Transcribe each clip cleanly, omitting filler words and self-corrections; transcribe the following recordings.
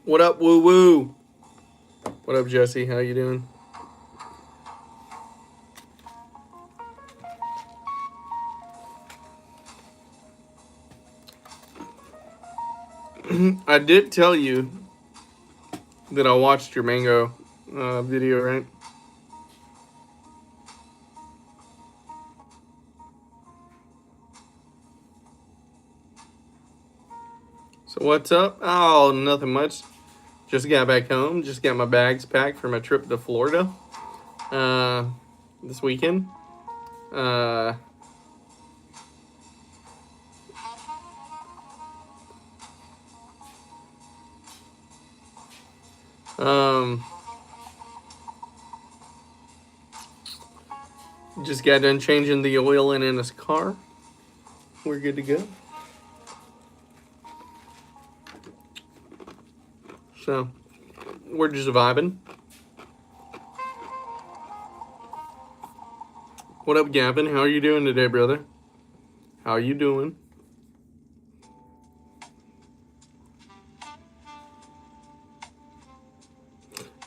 What up, woo woo? What up, Jesse? How you doing? I did tell you that I watched your mango video, right? So what's up? Oh, nothing much. Just got back home. Just got my bags packed for my trip to Florida uh, this weekend. Uh, um, just got done changing the oil in his car. We're good to go. So we're just vibing. What up, Gavin? How are you doing today, brother? How are you doing?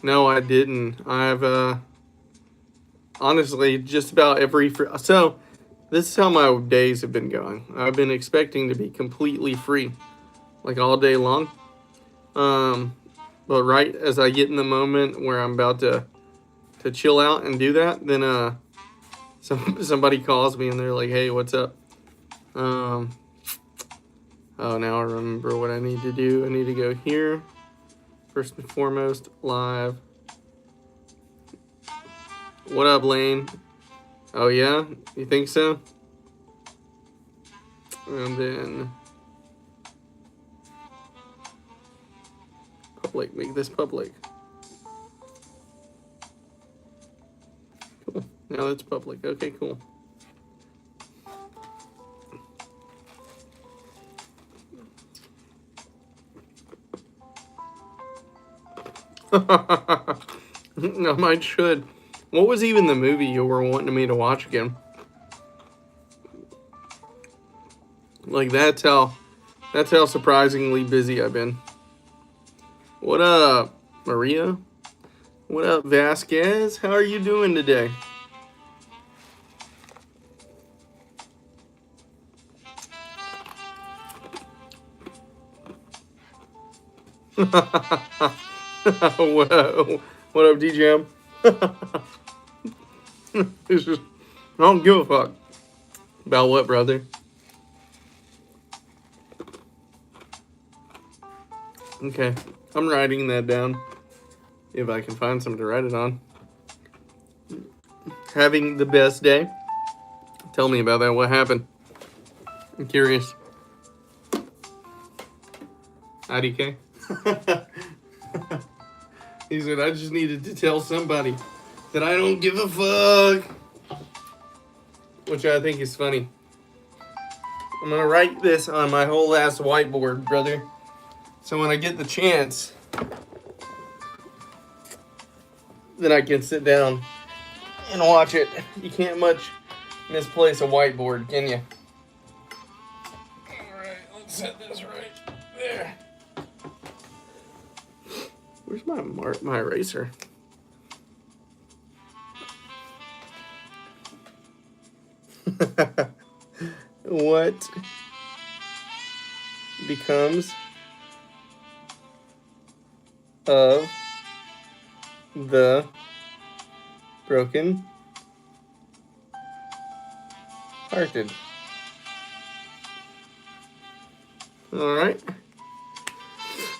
No, I didn't. I've honestly just about every so this is how my days have been going. I've been expecting to be completely free, like all day long. But right as I get in the moment where I'm about to chill out and do that, then somebody calls me and they're like, "Hey, what's up?" Um, oh, now I remember what I need to do. I need to go here first and foremost. Live. What up, Lane? Oh yeah, you think so? And then public, make this public. Cool. Now that's public. Okay, cool. I might should. What was even the movie you were wanting me to watch again? Like that's how surprisingly busy I've been. What up, Maria? What up, Vasquez? How are you doing today? Whoa. What up, DJM? It's just, I don't give a fuck. About what, brother? Okay, I'm writing that down. If I can find something to write it on. Having the best day? Tell me about that. What happened? I'm curious. IDK? He said, I just needed to tell somebody that I don't give a fuck. Which I think is funny. I'm going to write this on my whole ass whiteboard, brother. So when I get the chance, then I can sit down and watch it. You can't much misplace a whiteboard, can you? Alright, let's set this right there. Where's my eraser? What becomes of the broken hearted? All right.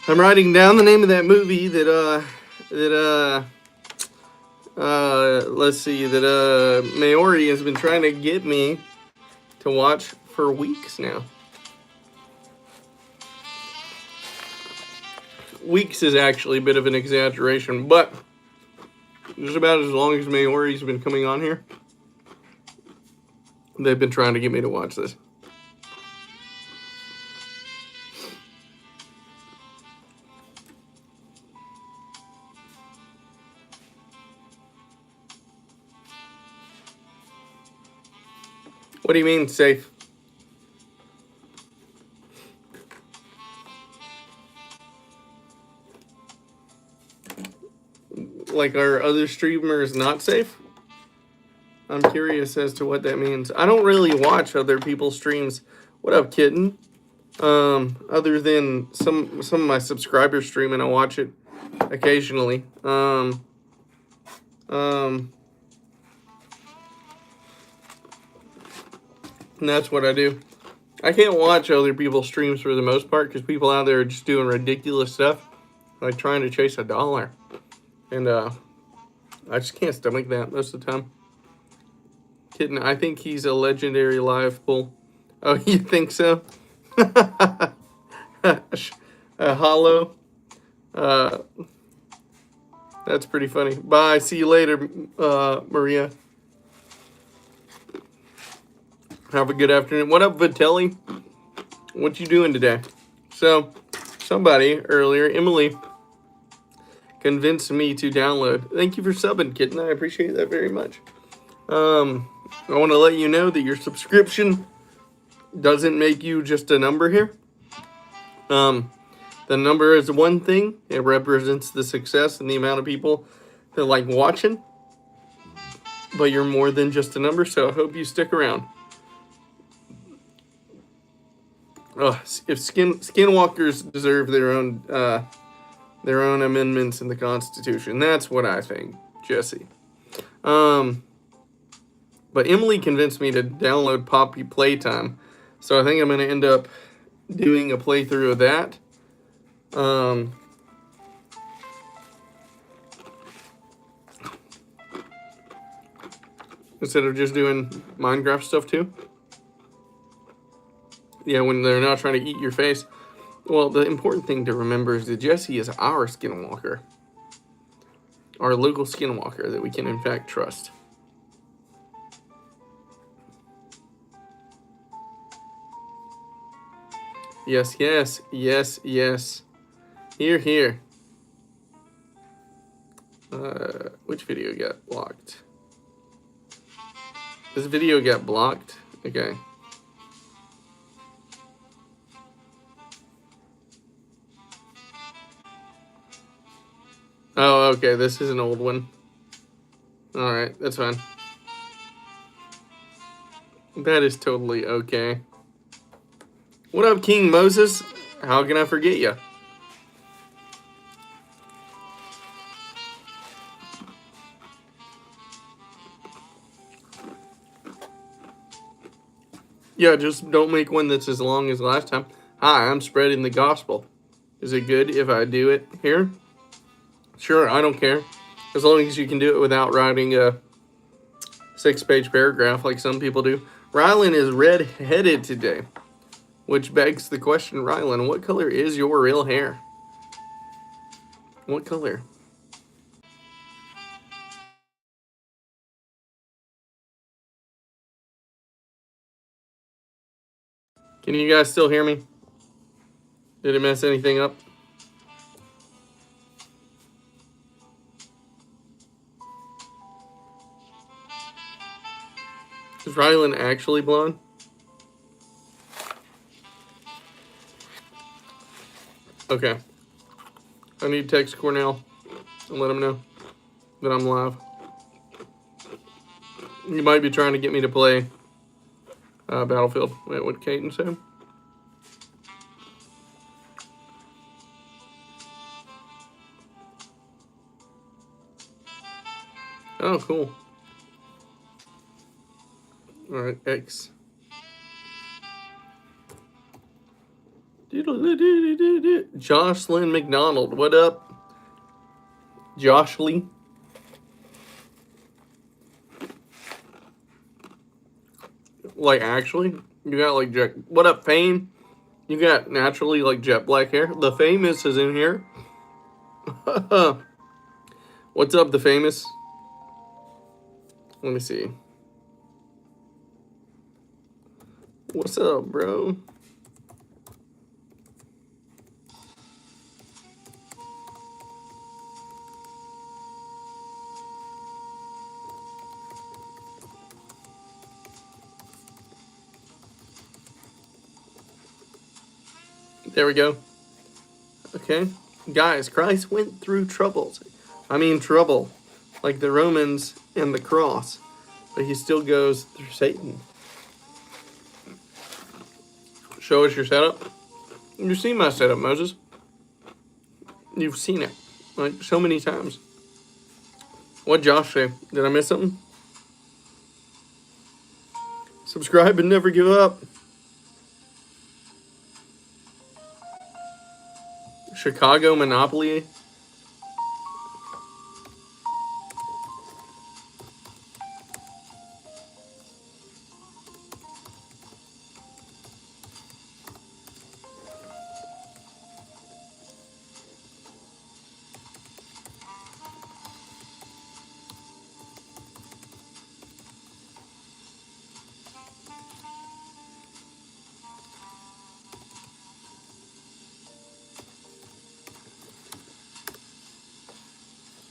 I'm writing down the name of that movie let's see, that Maori has been trying to get me to watch for weeks now. Weeks is actually a bit of an exaggeration, but just about as long as Maori's been coming on here, they've been trying to get me to watch this. What do you mean, safe? like are other streamers not safe? I'm curious as to what that means. I don't really watch other people's streams. What up, kitten? Other than some of my subscribers stream, and I watch it occasionally. And that's what I do. I can't watch other people's streams for the most part because people out there are just doing ridiculous stuff, like trying to chase $1. And I just can't stomach that most of the time. Kitten, I think he's a legendary live bull. Oh, you think so? Hollow. That's pretty funny. Bye. See you later, Maria. Have a good afternoon. What up, Vitelli? What you doing today? So, somebody earlier, Emily, convinced me to download. Thank you for subbing, kitten. I appreciate that very much. I want to let you know that your subscription doesn't make you just a number here. The number is one thing. It represents the success and the amount of people that like watching. But you're more than just a number, so I hope you stick around. If skinwalkers deserve their own amendments in the Constitution, that's what I think, Jesse. But Emily convinced me to download Poppy Playtime, so I think I'm going to end up doing a playthrough of that. Instead of just doing Minecraft stuff too. Yeah, when they're not trying to eat your face. Well, the important thing to remember is that Jesse is our skinwalker. Our local skinwalker that we can in fact trust. Yes, yes, yes, yes. Here, here. Which video got blocked? This video got blocked? Okay. Oh, okay, this is an old one. Alright, that's fine. That is totally okay. What up, King Moses? How can I forget you? Yeah, just don't make one that's as long as last time. Hi, I'm spreading the gospel. Is it good if I do it here? Sure, I don't care. As long as you can do it without writing a 6-page paragraph like some people do. Rylan is red-headed today. Which begs the question, Rylan, what color is your real hair? What color? Can you guys still hear me? Did it mess anything up? Is Rylan actually blonde? Okay. I need to text Cornell and let him know that I'm live. You might be trying to get me to play Battlefield. Wait, what Caden said? Oh, cool. Alright, X. Jocelyn McDonald, what up? Joshly. Like, actually? You got, like, jet... What up, Fame? You got naturally, like, jet black hair? The Famous is in here. What's up, The Famous? Let me see. What's up, bro? There we go. Okay. Guys, Christ went through troubles. I mean trouble, like the Romans and the cross, but he still goes through Satan. Show us your setup. You've seen my setup, Moses. You've seen it, like, so many times. What'd Josh say? Did I miss something? Subscribe and never give up. Chicago Monopoly.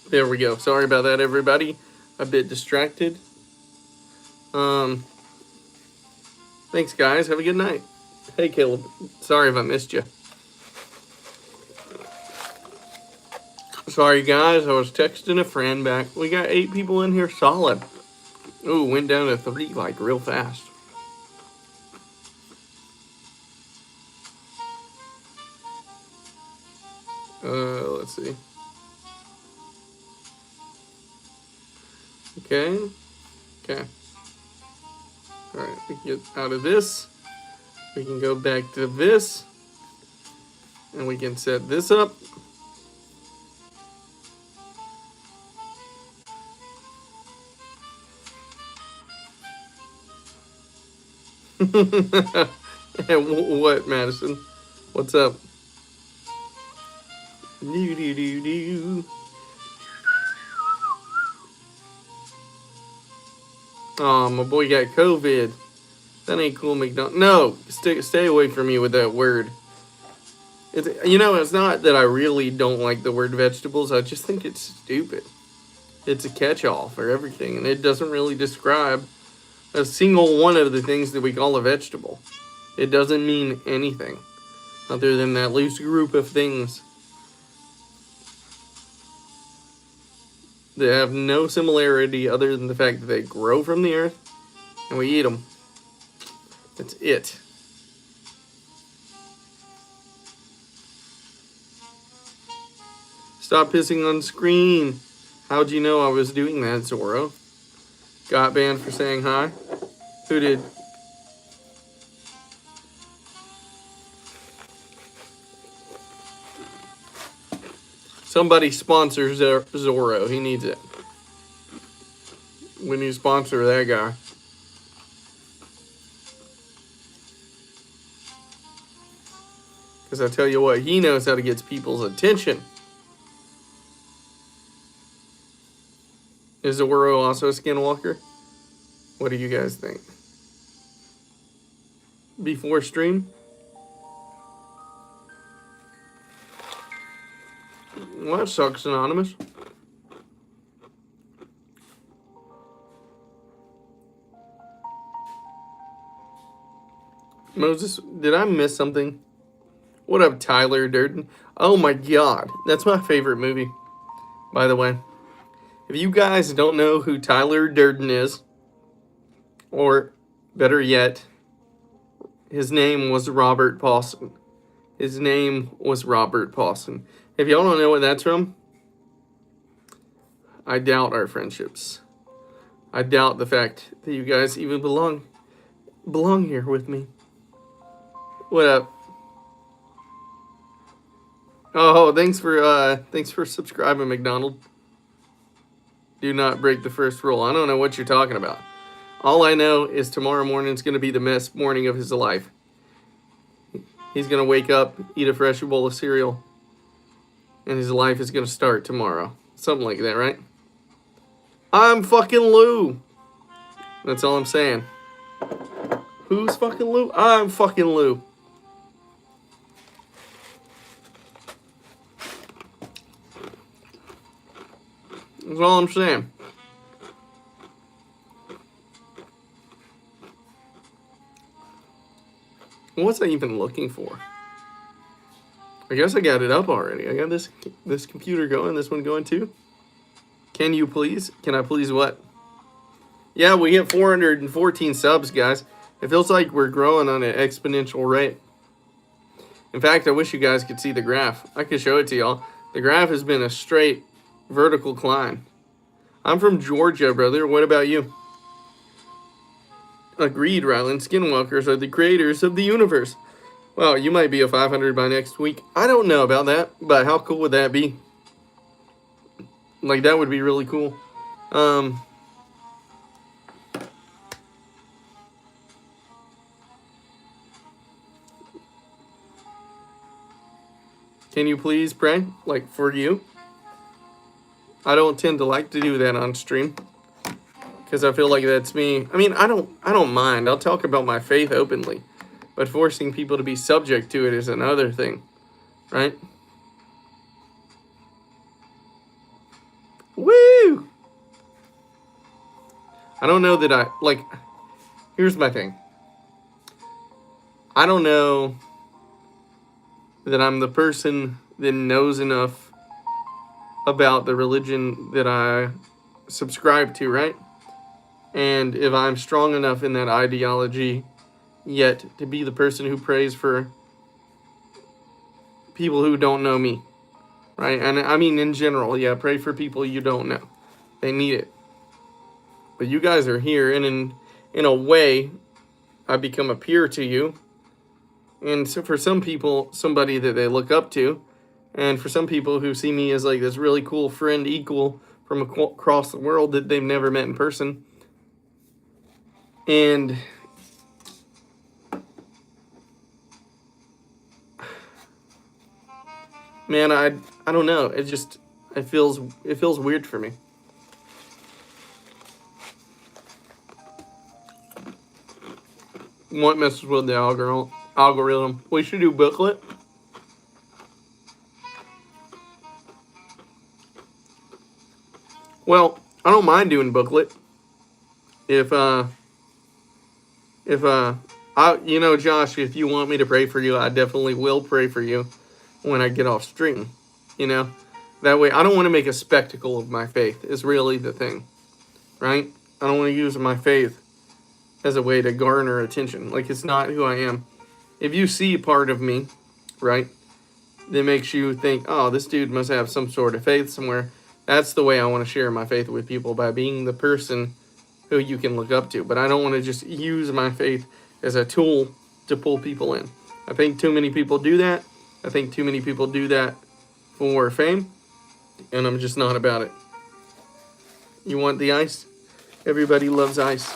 There we go. Sorry about that, everybody. A bit distracted. Thanks, guys. Have a good night. Hey, Caleb. Sorry if I missed you. Sorry, guys. I was texting a friend back. We got 8 people in here solid. Ooh, went down to 3, like, real fast. Let's see. Okay. Alright, we can get out of this. We can go back to this. And we can set this up. What, Madison? What's up? Oh, my boy got COVID. That ain't cool, McDonald. No, stay away from me with that word. It's not that I really don't like the word vegetables. I just think it's stupid. It's a catch-all for everything, and it doesn't really describe a single one of the things that we call a vegetable. It doesn't mean anything other than that loose group of things that have no similarity other than the fact that they grow from the earth and we eat them. That's it. Stop pissing on screen. How'd you know I was doing that, Zorro? Got banned for saying hi? Who did? Somebody sponsor Zorro. He needs it. We need to sponsor that guy. Because I tell you what, he knows how to get people's attention. Is Zorro also a skinwalker? What do you guys think? Before stream? Well, that sucks, Anonymous. Moses, did I miss something? What up, Tyler Durden? Oh my god, that's my favorite movie, by the way. If you guys don't know who Tyler Durden is, or better yet, his name was Robert Paulson. His name was Robert Paulson. If y'all don't know what that's from, I doubt our friendships. I doubt the fact that you guys even belong here with me. What up? Oh, thanks for subscribing, McDonald. Do not break the first rule. I don't know what you're talking about. All I know is tomorrow morning's going to be the best morning of his life. He's going to wake up, eat a fresh bowl of cereal, and his life is going to start tomorrow. Something like that, right? I'm fucking Lou. That's all I'm saying. Who's fucking Lou? I'm fucking Lou. That's all I'm saying. What's I even looking for? I guess I got it up already. I got this computer going, this one going too. Can you please? Can I please what? Yeah, we hit 414 subs, guys. It feels like we're growing on an exponential rate. In fact, I wish you guys could see the graph. I could show it to y'all. The graph has been a straight vertical climb. I'm from Georgia, brother. What about you? Agreed, Ryland. Skinwalkers are the creators of the universe. Well, you might be a 500 by next week. I don't know about that, but how cool would that be? Like, that would be really cool. Can you please pray? Like, for you? I don't tend to like to do that on stream, because I feel like that's me. I mean, I don't mind. I'll talk about my faith openly, but forcing people to be subject to it is another thing, right? Woo! I don't know that I, like, here's my thing. I don't know that I'm the person that knows enough about the religion that I subscribe to, right? And if I'm strong enough in that ideology yet to be the person who prays for people who don't know me, right? And I mean, in general, yeah, pray for people you don't know. They need it. But you guys are here, and in a way, I become a peer to you. And so for some people, somebody that they look up to, and for some people who see me as like this really cool friend equal from across the world that they've never met in person. And man, I don't know. It feels weird for me. What messes with the algorithm? We should do booklet. Well, I don't mind doing booklet. If Josh, if you want me to pray for you, I definitely will pray for you when I get off stream. That way I don't want to make a spectacle of my faith is really the thing, right? I don't want to use my faith as a way to garner attention. Like, it's not who I am. If you see part of me, right, that makes you think, oh, this dude must have some sort of faith somewhere, that's the way I want to share my faith with people, by being the person who you can look up to. But I don't want to just use my faith as a tool to pull people in. I think too many people do that. I think too many people do that for fame, and I'm just not about it. You want the ice? Everybody loves ice.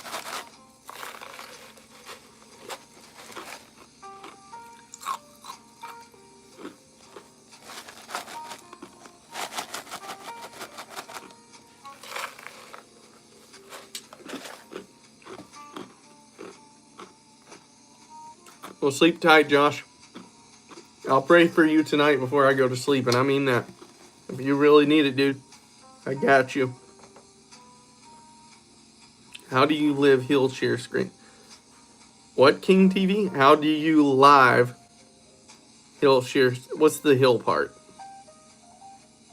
Well, sleep tight, Josh. I'll pray for you tonight before I go to sleep, and I mean that. If you really need it, dude, I got you. How do you live hill share screen? What, King TV? How do you live hill share? What's the hill part?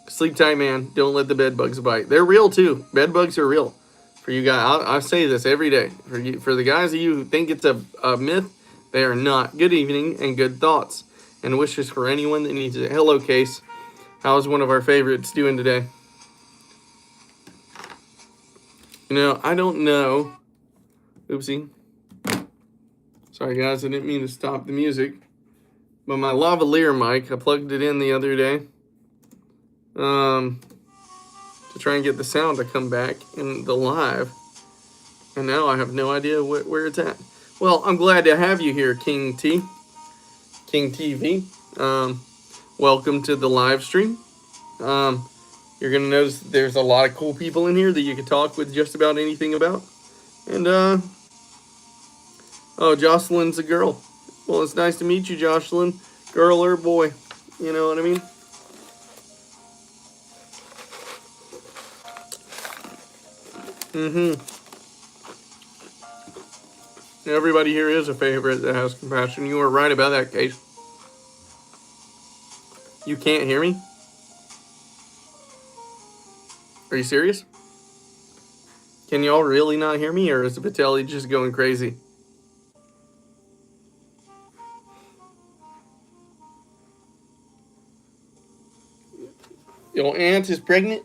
Sleep tight, man. Don't let the bed bugs bite. They're real, too. Bed bugs are real. For you guys, I say this every day. For the guys of you who think it's a myth, they are not. Good evening and good thoughts and wishes for anyone that needs it. Hello, Case. How's one of our favorites doing today? I don't know. Oopsie. Sorry, guys. I didn't mean to stop the music. But my lavalier mic, I plugged it in the other day to try and get the sound to come back in the live. And now I have no idea where it's at. Well, I'm glad to have you here, King TV. Welcome to the live stream. You're going to notice there's a lot of cool people in here that you can talk with just about anything about. And, Jocelyn's a girl. Well, it's nice to meet you, Jocelyn. Girl or boy. You know what I mean? Everybody here is a favorite that has compassion. You are right about that, Case. You can't hear me? Are you serious? Can y'all really not hear me, or is Vitelli just going crazy? Your aunt is pregnant?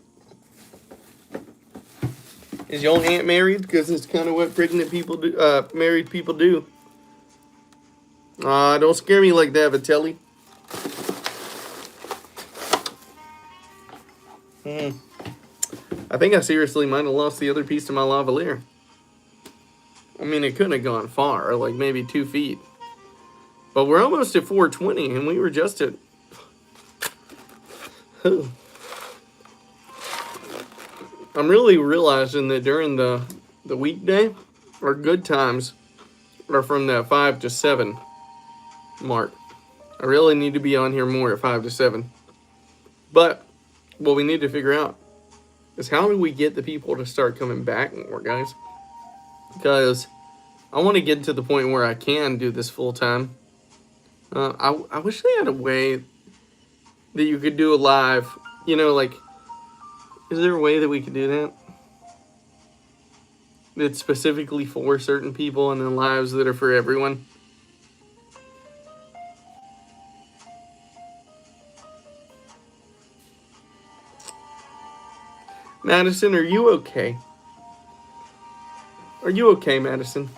Is your aunt married? Because it's kind of what pregnant people do, married people do. Don't scare me like that, Vitelli. I think I seriously might have lost the other piece to my lavalier. I mean, it couldn't have gone far, like maybe 2 feet. But we're almost at 420, and we were just at... I'm really realizing that during the weekday, our good times are from that 5 to 7 mark. I really need to be on here more at 5 to 7. But what we need to figure out is how do we get the people to start coming back more, guys? Because I want to get to the point where I can do this full time. I wish they had a way that you could do a live, you know, like, is there a way that we could do that? That's specifically for certain people and then lives that are for everyone? Madison, are you okay? Are you okay, Madison?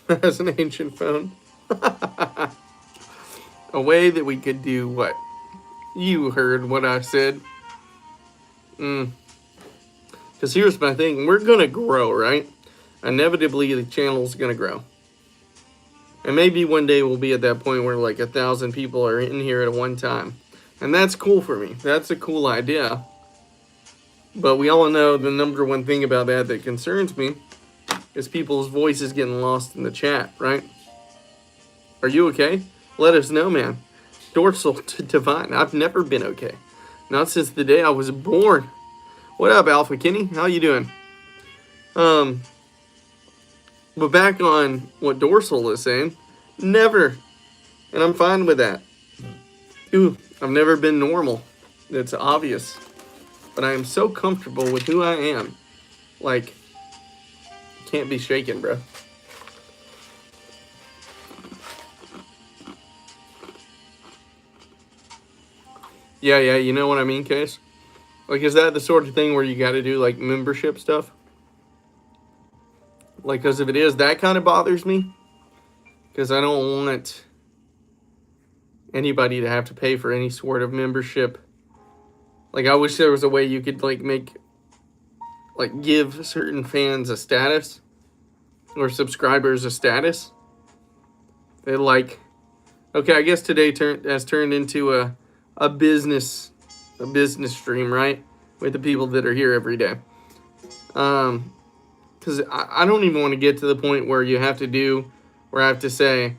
That's an ancient phone. A way that we could do what? You heard what I said. Because here's my thing. We're going to grow, right? Inevitably, the channel's going to grow. And maybe one day we'll be at that point where like 1,000 people are in here at one time. And that's cool for me. That's a cool idea. But we all know the number one thing about that concerns me is people's voices getting lost in the chat, right? Are you okay? Let us know, man. Dorsal to Divine. I've never been okay. Not since the day I was born. What up, Alpha Kenny? How you doing? But back on what Dorsal is saying. Never. And I'm fine with that. Ooh, I've never been normal. It's obvious. But I am so comfortable with who I am. Like, can't be shaken, bro. Yeah, you know what I mean, Case? Like, is that the sort of thing where you got to do, like, membership stuff? Like, because if it is, that kind of bothers me. Because I don't want anybody to have to pay for any sort of membership. Like, I wish there was a way you could, like, give certain fans a status. Or subscribers a status. They're like, okay, I guess today has turned into a business stream, right? With the people that are here every day. Because I don't even want to get to the point where I have to say,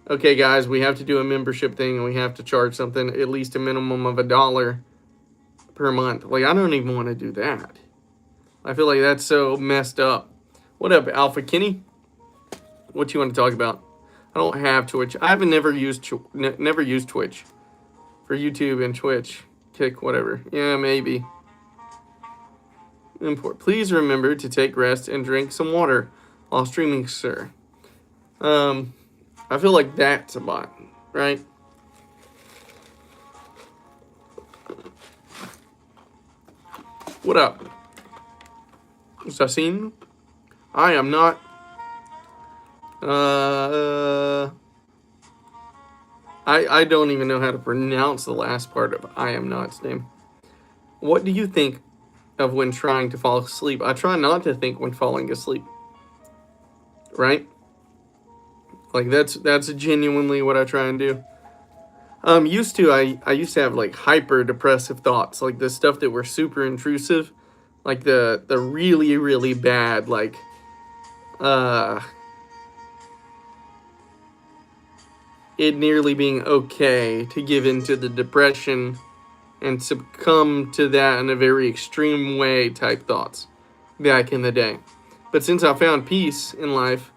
okay, guys, we have to do a membership thing and we have to charge something, at least a minimum of $1 per month. Like, I don't even want to do that. I feel like that's so messed up. What up, Alpha Kenny? What you want to talk about? I don't have Twitch. I haven't never used Twitch for YouTube and Twitch. Kick, whatever. Yeah, maybe. Import. Please remember to take rest and drink some water while streaming, sir. I feel like that's a bot, right? What up? Sassin? I am not. I don't even know how to pronounce the last part of I am not's name. What do you think of when trying to fall asleep? I try not to think when falling asleep. Right? Like that's genuinely what I try and do. I used to have like hyper depressive thoughts, like the stuff that were super intrusive, like the really, really bad, like it nearly being okay to give into the depression and succumb to that in a very extreme way type thoughts back in the day. But since I found peace in life,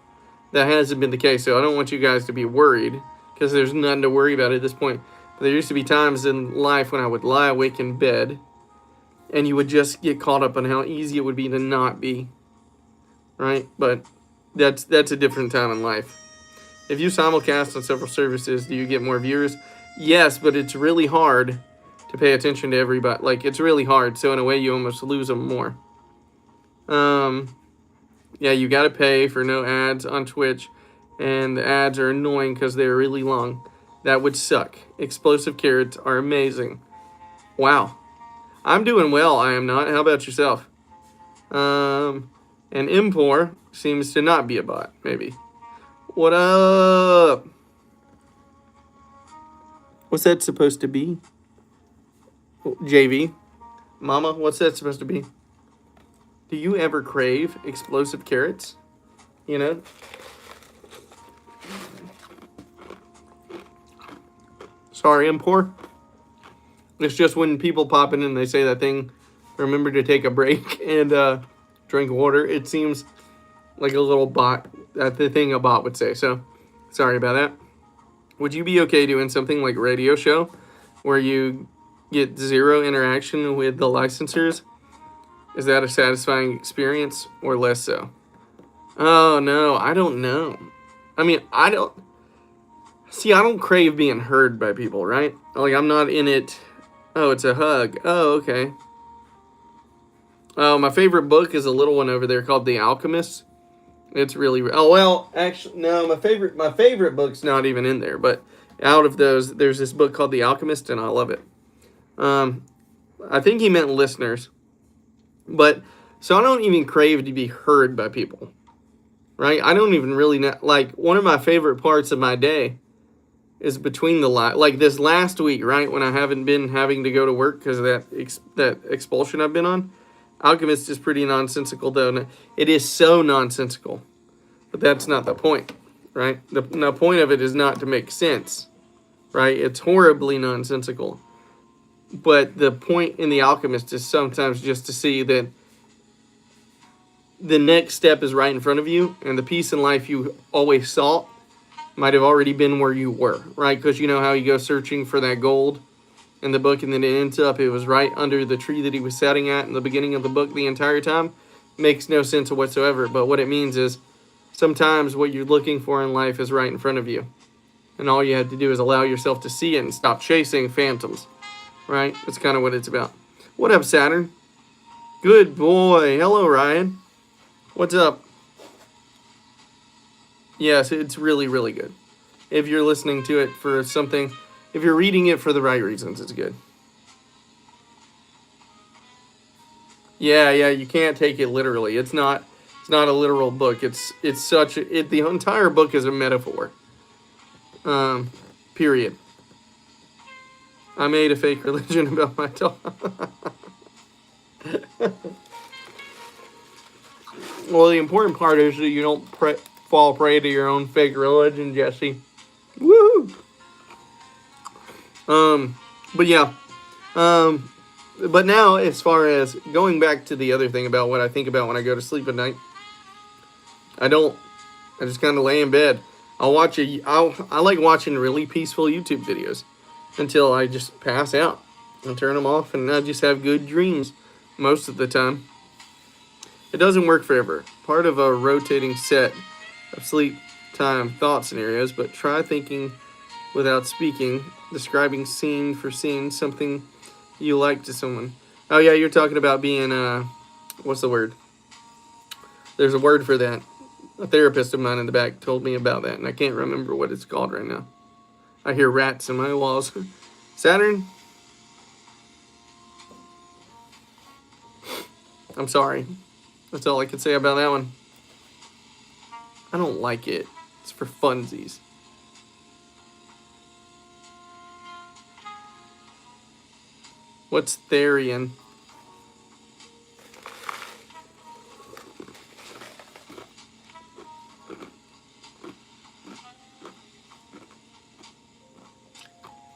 that hasn't been the case. So I don't want you guys to be worried, because there's nothing to worry about at this point. But there used to be times in life when I would lie awake in bed and you would just get caught up on how easy it would be to not be. Right? But that's a different time in life. If you simulcast on several services, do you get more viewers? Yes, but it's really hard to pay attention to everybody. Like, it's really hard. So in a way, you almost lose them more. Yeah, you got to pay for no ads on Twitch. And the ads are annoying because they're really long. That would suck. Explosive carrots are amazing. Wow. I'm doing well, I am not. How about yourself? And Impor seems to not be a bot, maybe. What up? What's that supposed to be? JV? Mama, what's that supposed to be? Do you ever crave explosive carrots? You know? Sorry, Impor. It's just when people pop in and they say that thing, remember to take a break and drink water, it seems like a little bot, the thing a bot would say. So, sorry about that. Would you be okay doing something like radio show where you get zero interaction with the licensors? Is that a satisfying experience or less so? Oh, no, I don't know. I mean, I don't crave being heard by people, right? Like, I'm not in it. Oh, it's a hug. Oh, okay. Oh, my favorite book is a little one over there called The Alchemist. It's really... Oh, well, actually, no, my favorite book's not even in there. But out of those, there's this book called The Alchemist, and I love it. I think he meant listeners. But, so I don't even crave to be heard by people. Right? I don't even really know... Like, one of my favorite parts of my day is between the... Like, this last week, right? When I haven't been having to go to work because of that expulsion I've been on. Alchemist is pretty nonsensical, though. It is so nonsensical. But that's not the point, right? The point of it is not to make sense, right? It's horribly nonsensical. But the point in The Alchemist is sometimes just to see that the next step is right in front of you, and the peace in life you always sought might have already been where you were, right? Because you know how you go searching for that gold in the book, and then it ends up it was right under the tree that he was sitting at in the beginning of the book the entire time. Makes no sense whatsoever. But what it means is sometimes what you're looking for in life is right in front of you, and all you have to do is allow yourself to see it and stop chasing phantoms, right? That's kind of what it's about. What up, Saturn? Good boy. Hello, Ryan. What's up? Yes, it's really, really good. If you're listening to it for something... If you're reading it for the right reasons, it's good. Yeah, you can't take it literally. It's not a literal book. The entire book is a metaphor. Period. I made a fake religion about my dog. Well, the important part is that you don't fall prey to your own fake religion, Jesse. Woo! But yeah, but now as far as going back to the other thing about what I think about when I go to sleep at night, I just kind of lay in bed. I like watching really peaceful YouTube videos until I just pass out and turn them off, and I just have good dreams most of the time. It doesn't work forever. Part of a rotating set of sleep time thought scenarios, but try thinking without speaking, describing scene for scene something you like to someone. Oh yeah, you're talking about being what's the word? There's a word for that. A therapist of mine in the back told me about that, and I can't remember what it's called right now. I hear rats in my walls. Saturn? I'm sorry. That's all I can say about that one. I don't like it. It's for funsies. What's Therian?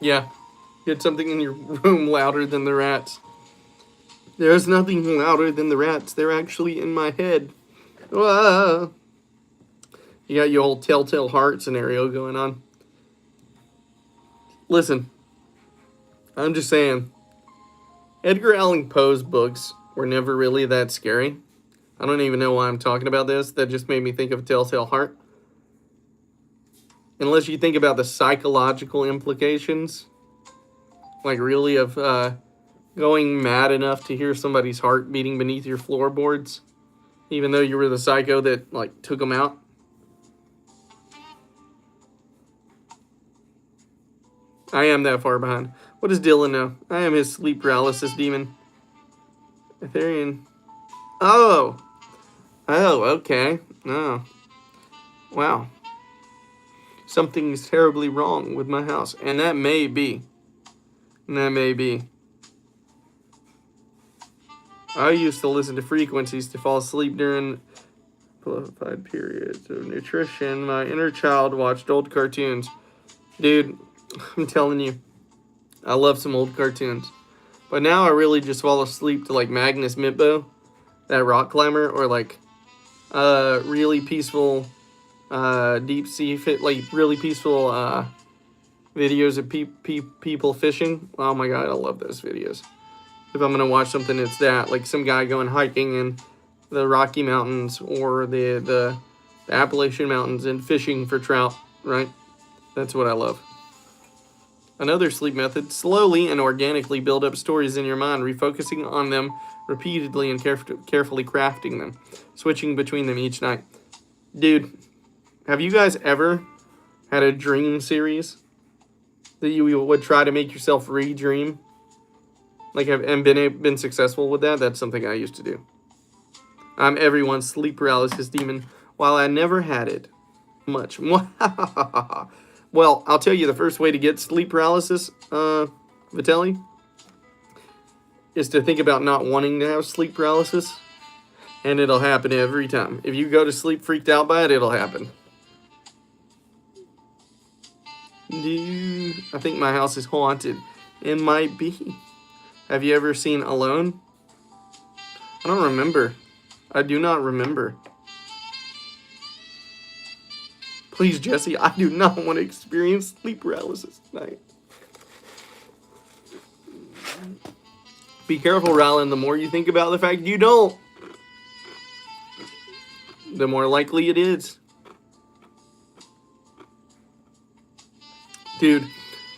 Yeah. Get something in your room louder than the rats. There's nothing louder than the rats. They're actually in my head. Ah. You got your old telltale heart scenario going on. Listen, I'm just saying, Edgar Allan Poe's books were never really that scary. I don't even know why I'm talking about this. That just made me think of Telltale Heart. Unless you think about the psychological implications, like really of going mad enough to hear somebody's heart beating beneath your floorboards, even though you were the psycho that like took them out. I am that far behind. What does Dylan know? I am his sleep paralysis demon. Ethereum. Oh. Oh, okay. Oh. Wow. Something is terribly wrong with my house. And that may be. I used to listen to frequencies to fall asleep during qualified periods of nutrition. My inner child watched old cartoons. Dude, I'm telling you, I love some old cartoons. But now I really just fall asleep to like Magnus Mitbo, that rock climber, or like really peaceful deep sea fit, like really peaceful videos of people fishing. Oh my god, I love those videos. If I'm gonna watch something, it's that, like some guy going hiking in the Rocky Mountains or the Appalachian Mountains and fishing for trout, right? That's what I love. Another sleep method, slowly and organically build up stories in your mind, refocusing on them repeatedly and carefully crafting them, switching between them each night. Dude, have you guys ever had a dream series that you would try to make yourself re-dream? Like, and been successful with that? That's something I used to do. I'm everyone's sleep paralysis demon, while I never had it much. Well, I'll tell you the first way to get sleep paralysis, Vitelli, is to think about not wanting to have sleep paralysis, and it'll happen every time. If you go to sleep freaked out by it, it'll happen. I think my house is haunted. It might be. Have you ever seen Alone? I don't remember. I do not remember. Please, Jesse, I do not want to experience sleep paralysis tonight. Be careful, Rylan. The more you think about the fact you don't, the more likely it is. Dude,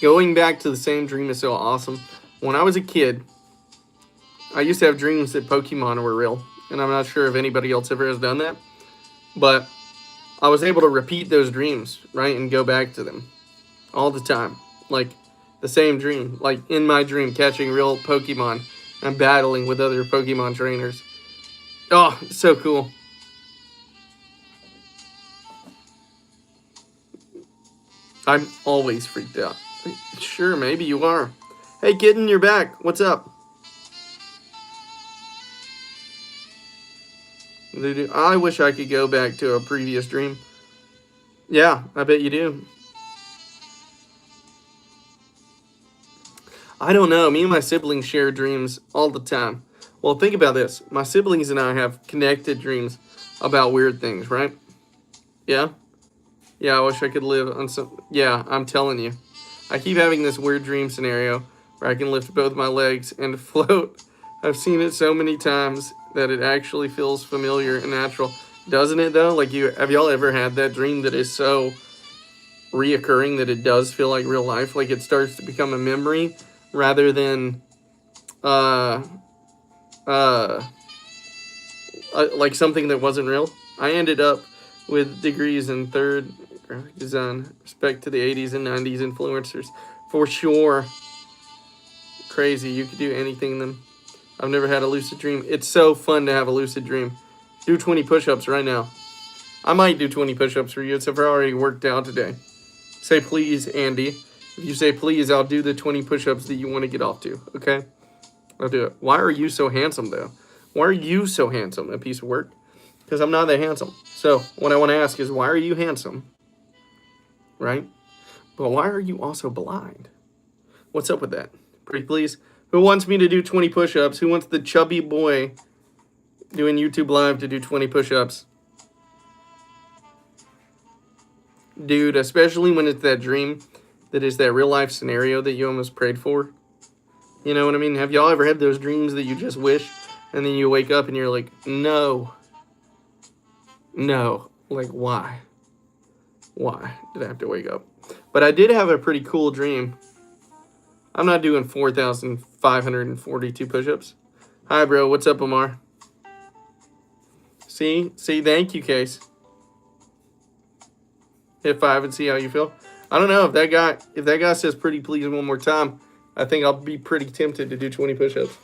going back to the same dream is so awesome. When I was a kid, I used to have dreams that Pokemon were real. And I'm not sure if anybody else ever has done that. But I was able to repeat those dreams, right? And go back to them all the time. Like the same dream. Like in my dream, catching real Pokemon and battling with other Pokemon trainers. Oh, so cool. I'm always freaked out. Sure, maybe you are. Hey, kitten, you're back. What's up? I wish I could go back to a previous dream. Yeah, I bet you do. I don't know. Me and my siblings share dreams all the time. Well, think about this. My siblings and I have connected dreams about weird things, right? Yeah? Yeah, I wish I could live on some... Yeah, I'm telling you. I keep having this weird dream scenario where I can lift both my legs and float. I've seen it so many times that it actually feels familiar and natural. Doesn't it, though? Like, have y'all ever had that dream that is so reoccurring that it does feel like real life? Like, it starts to become a memory rather than... like something that wasn't real. I ended up with degrees in third graphic design. Respect to the 80s and 90s influencers. For sure. Crazy. You could do anything then. I've never had a lucid dream. It's so fun to have a lucid dream. Do 20 push-ups right now. I might do 20 push-ups for you. It's already worked out today. Say please, Andy. If you say please, I'll do the 20 push-ups that you want to get off to. Okay? I'll do it. Why are you so handsome, though? Why are you so handsome, a piece of work? Because I'm not that handsome. So, what I want to ask is, why are you handsome? Right? But why are you also blind? What's up with that? Pretty please. Who wants me to do 20 push-ups? Who wants the chubby boy doing YouTube Live to do 20 push-ups? Dude, especially when it's that dream that is that real-life scenario that you almost prayed for. You know what I mean? Have y'all ever had those dreams that you just wish, and then you wake up and you're like, no. No. Like, why? Why did I have to wake up? But I did have a pretty cool dream. I'm not doing 4,542 push-ups. Hi, bro. What's up, Omar? See? Thank you, Case. Hit 5 and see how you feel. I don't know if that guy says pretty please one more time. I think I'll be pretty tempted to do 20 push-ups.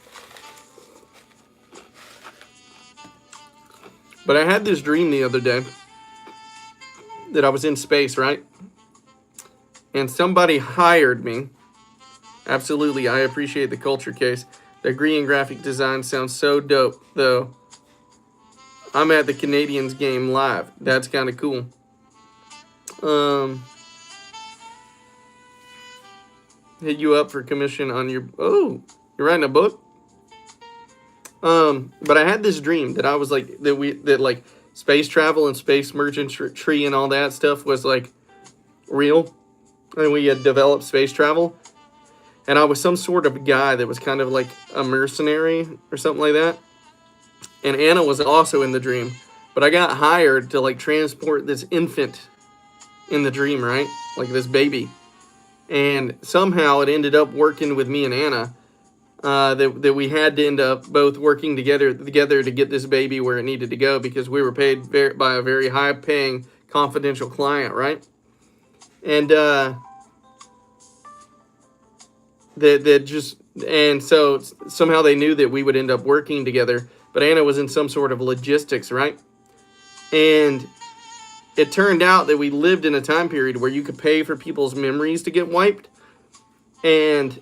But I had this dream the other day that I was in space, right? And somebody hired me. Absolutely, I appreciate the culture, Case. The green graphic design sounds so dope, though. I'm at the Canadians game live. That's kind of cool. Hit you up for commission on your... Oh, you're writing a book? But I had this dream that I was like... That like space travel and space merchantry and all that stuff was like real. And we had developed space travel. And I was some sort of guy that was kind of like a mercenary or something like that. And Anna was also in the dream. But I got hired to like transport this infant in the dream, right? Like this baby. And somehow it ended up working with me and Anna. That we had to end up both working together to get this baby where it needed to go because we were paid by a very high-paying confidential client, right? And and so somehow they knew that we would end up working together. But Anna was in some sort of logistics, right? And it turned out that we lived in a time period where you could pay for people's memories to get wiped. And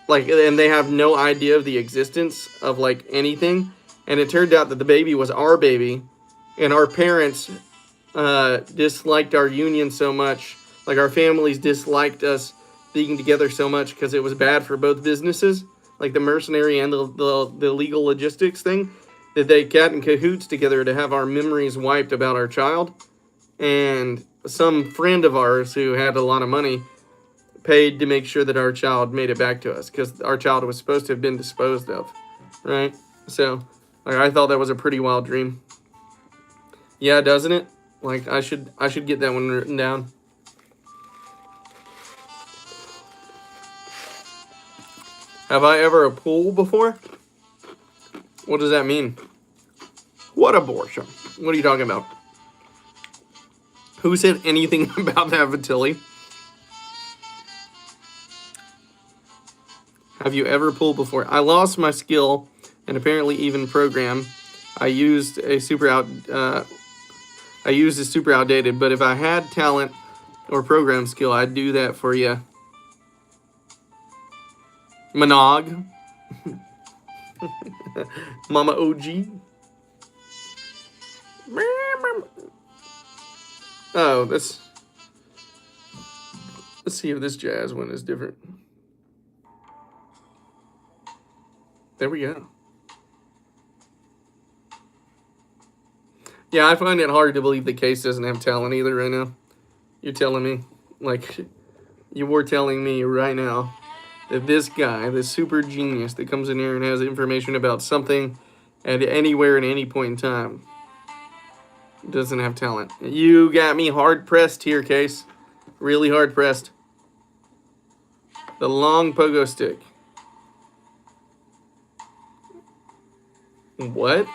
they have no idea of the existence of like anything. And it turned out that the baby was our baby. And our parents disliked our union so much. Like our families disliked us being together so much because it was bad for both businesses. Like the mercenary and the legal logistics thing. That they got in cahoots together to have our memories wiped about our child. And some friend of ours who had a lot of money paid to make sure that our child made it back to us. Because our child was supposed to have been disposed of. Right? So, like, I thought that was a pretty wild dream. Yeah, doesn't it? Like, I should get that one written down. Have I ever a pool before? What does that mean? What abortion? What are you talking about? Who said anything about that, Vitelli? Have you ever pulled before? I lost my skill and apparently even program. I used a super outdated, but if I had talent or program skill, I'd do that for you. Monog. Mama OG. Oh, let's see if this jazz one is different. There we go. Yeah, I find it hard to believe the Case doesn't have talent either right now. You're telling me, like, you were telling me right now that this guy, this super genius that comes in here and has information about something at anywhere at any point in time, doesn't have talent. You got me hard-pressed here, Case. Really hard-pressed. The long pogo stick. What?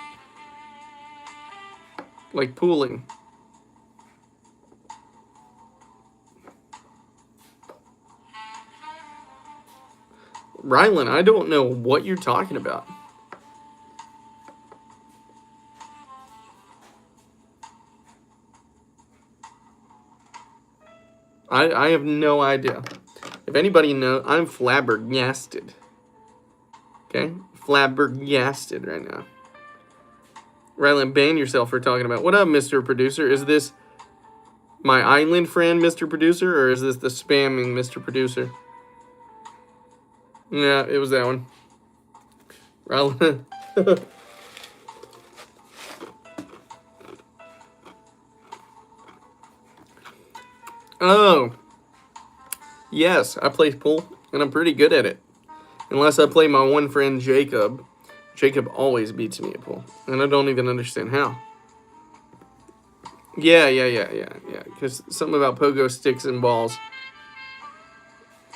Like pooling. Rylan, I don't know what you're talking about. I have no idea. If anybody knows, I'm flabbergasted. Okay? Flabbergasted right now. Rylan, ban yourself for talking about. What up, Mr. Producer? Is this my island friend, Mr. Producer, or is this the spamming Mr. Producer? Yeah, it was that one. Rylan. Oh. Yes, I play pool, and I'm pretty good at it. Unless I play my one friend, Jacob. Jacob always beats me at pool, and I don't even understand how. Yeah. Because something about pogo sticks and balls.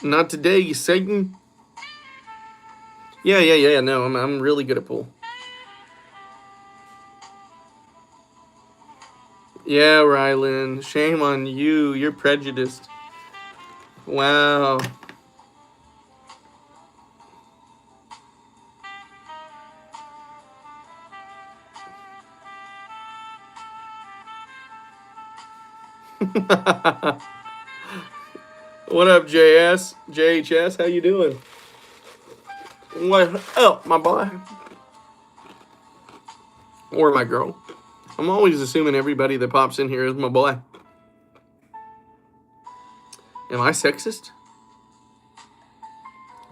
Not today, you Satan. Yeah. No, I'm really good at pool. Yeah, Rylan. Shame on you. You're prejudiced. Wow. What up, JS? JHS, how you doing? What? Oh, my boy. Or my girl. I'm always assuming everybody that pops in here is my boy. Am I sexist?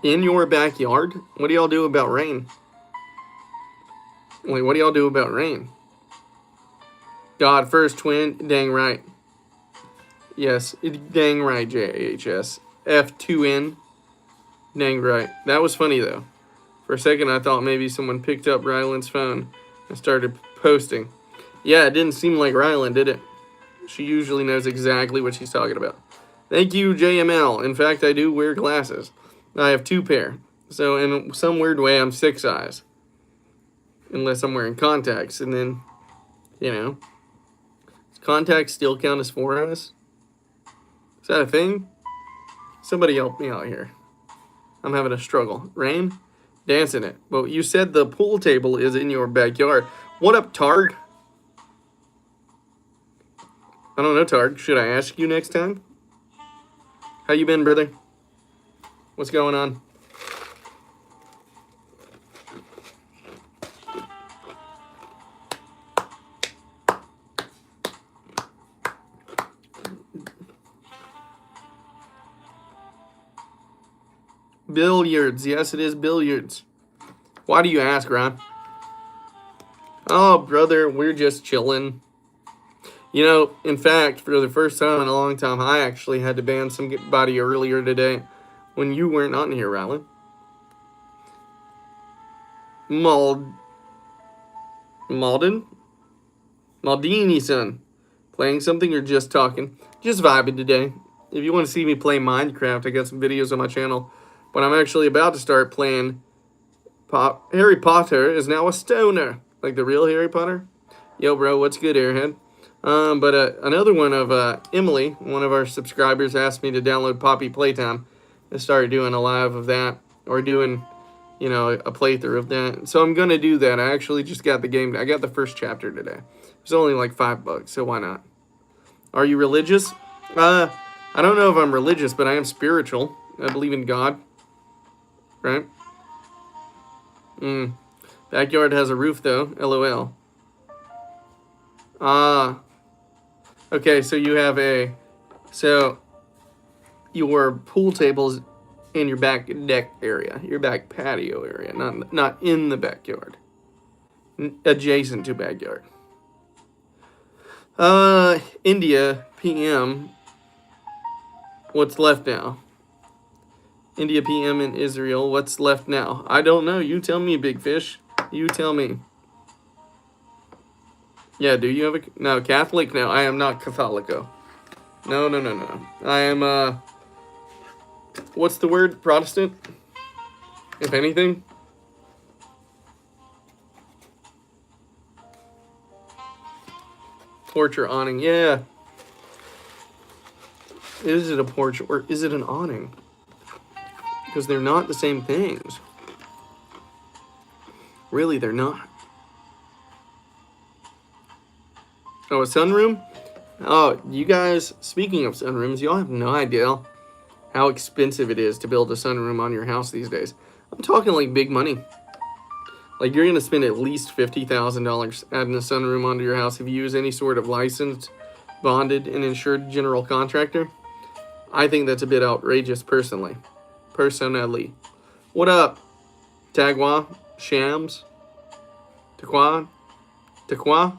In your backyard? What do y'all do about rain? Wait, what do y'all do about rain? God first, twin. Dang right. Yes, dang right, JHS. F2N. Dang right. That was funny, though. For a second, I thought maybe someone picked up Ryland's phone and started posting. Yeah, it didn't seem like Ryland, did it? She usually knows exactly what she's talking about. Thank you, JML. In fact, I do wear glasses. I have 2 pair. So in some weird way, I'm 6 eyes. Unless I'm wearing contacts. And then, you know. Does contacts still count as 4 eyes? Is that a thing? Somebody help me out here. I'm having a struggle. Rain? Dancing it. But you said the pool table is in your backyard. What up, Targ? I don't know, Targ. Should I ask you next time? How you been, brother? What's going on? Billiards. Yes, it is billiards. Why do you ask, Ron? Oh, brother, we're just chilling. You know, in fact, for the first time in a long time, I actually had to ban somebody earlier today when you weren't on here, Rylan. Maldini, son. Playing something or just talking? Just vibing today. If you want to see me play Minecraft, I got some videos on my channel. But I'm actually about to start playing Harry Potter is now a stoner. Like the real Harry Potter. Yo, bro, what's good, Airhead? But another one of Emily, one of our subscribers, asked me to download Poppy Playtime and started doing a live of that. Or doing, you know, a playthrough of that. So I'm going to do that. I actually just got the game. I got the first chapter today. It's only like $5, so why not? Are you religious? I don't know if I'm religious, but I am spiritual. I believe in God. Right? Backyard has a roof, though. LOL. Okay, so you have so your pool table's in your back deck area, your back patio area, not in the backyard. Adjacent to backyard. India, PM. What's left now? India, PM, in Israel. What's left now? I don't know. You tell me, big fish. You tell me. Yeah, do you have a... No, Catholic? No, I am not Catholico. No. I am, what's the word? Protestant? If anything? Porch or awning. Yeah. Is it a porch or is it an awning? Because they're not the same things. Really, they're not. Oh, a sunroom? Oh, you guys, speaking of sunrooms, y'all have no idea how expensive it is to build a sunroom on your house these days. I'm talking like big money. Like, you're going to spend at least $50,000 adding a sunroom onto your house if you use any sort of licensed, bonded, and insured general contractor. I think that's a bit outrageous, personally. What up, Tagwa? Shams? Taqua? Taqua?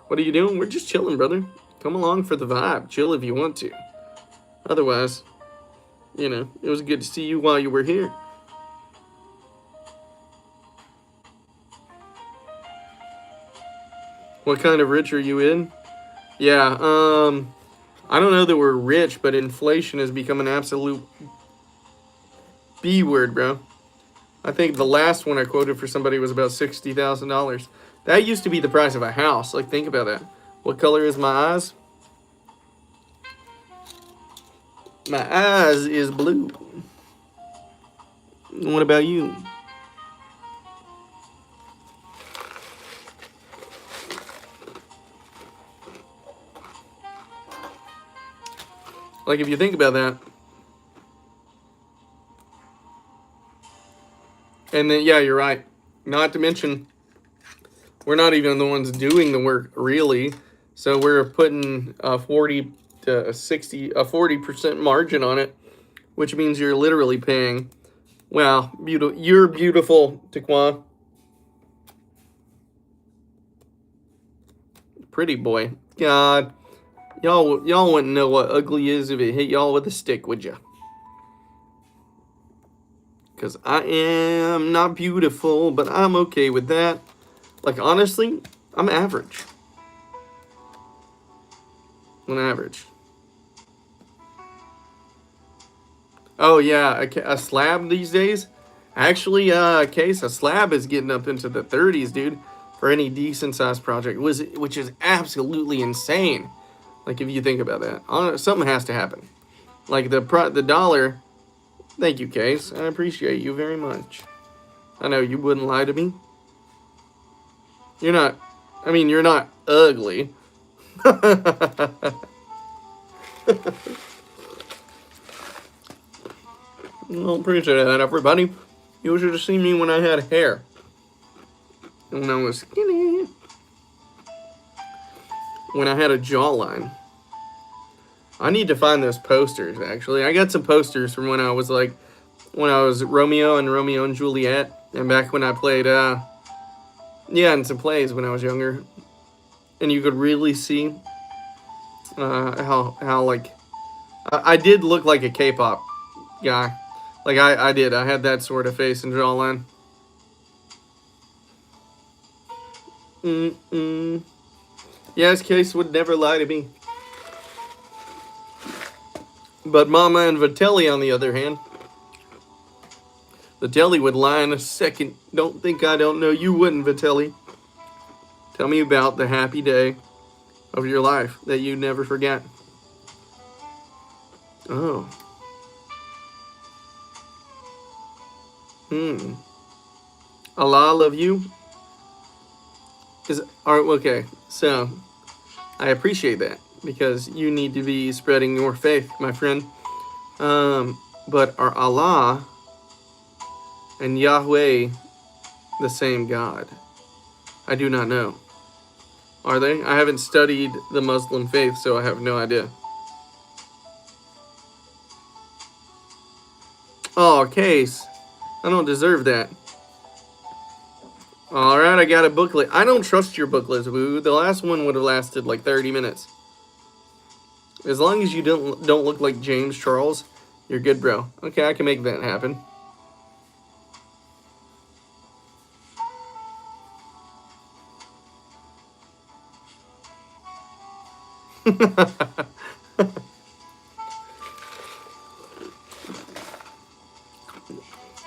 What are you doing? We're just chilling, brother. Come along for the vibe. Chill if you want to. Otherwise, you know, it was good to see you while you were here. What kind of rich are you in? Yeah, I don't know that we're rich, but inflation has become an absolute B word, bro. I think the last one I quoted for somebody was about $60,000. That used to be the price of a house. Like, think about that. What color is my eyes? My eyes is blue. What about you? Like, if you think about that. And then, yeah, you're right. Not to mention, we're not even the ones doing the work, really. So we're putting a 40 to 60, a 40% margin on it, which means you're literally paying. Wow, beautiful. You're beautiful, Taquan. Pretty boy. God, y'all wouldn't know what ugly is if it hit y'all with a stick, would you? Because I am not beautiful, but I'm okay with that. Like, honestly, I'm average. I'm average. Oh, yeah, a slab these days? Actually, Case, a slab is getting up into the 30s, dude, for any decent-sized project, which is absolutely insane. Like, if you think about that. Something has to happen. Like, the dollar... Thank you, Case. I appreciate you very much. I know you wouldn't lie to me. You're not... I mean, you're not ugly. I don't appreciate that, everybody. You should have seen me when I had hair. When I was skinny. When I had a jawline. I need to find those posters, actually. I got some posters from when I was Romeo and Juliet. And back when I played, in some plays when I was younger. And you could really see how like, I did look like a K-pop guy. Like, I did. I had that sort of face and jawline. Yes, Case would never lie to me. But Mama and Vitelli, on the other hand, Vitelli would lie in a second. Don't think I don't know you wouldn't, Vitelli. Tell me about the happy day of your life that you never forget. Oh. Allah love you. Okay, so I appreciate that because you need to be spreading your faith, my friend. But are Allah and Yahweh the same God? I do not know. Are they? I haven't studied the Muslim faith, so I have no idea. Oh, Case. I don't deserve that. Alright, I got a booklet. I don't trust your booklets, boo. The last one would have lasted like 30 minutes. As long as you don't look like James Charles, you're good, bro. Okay, I can make that happen.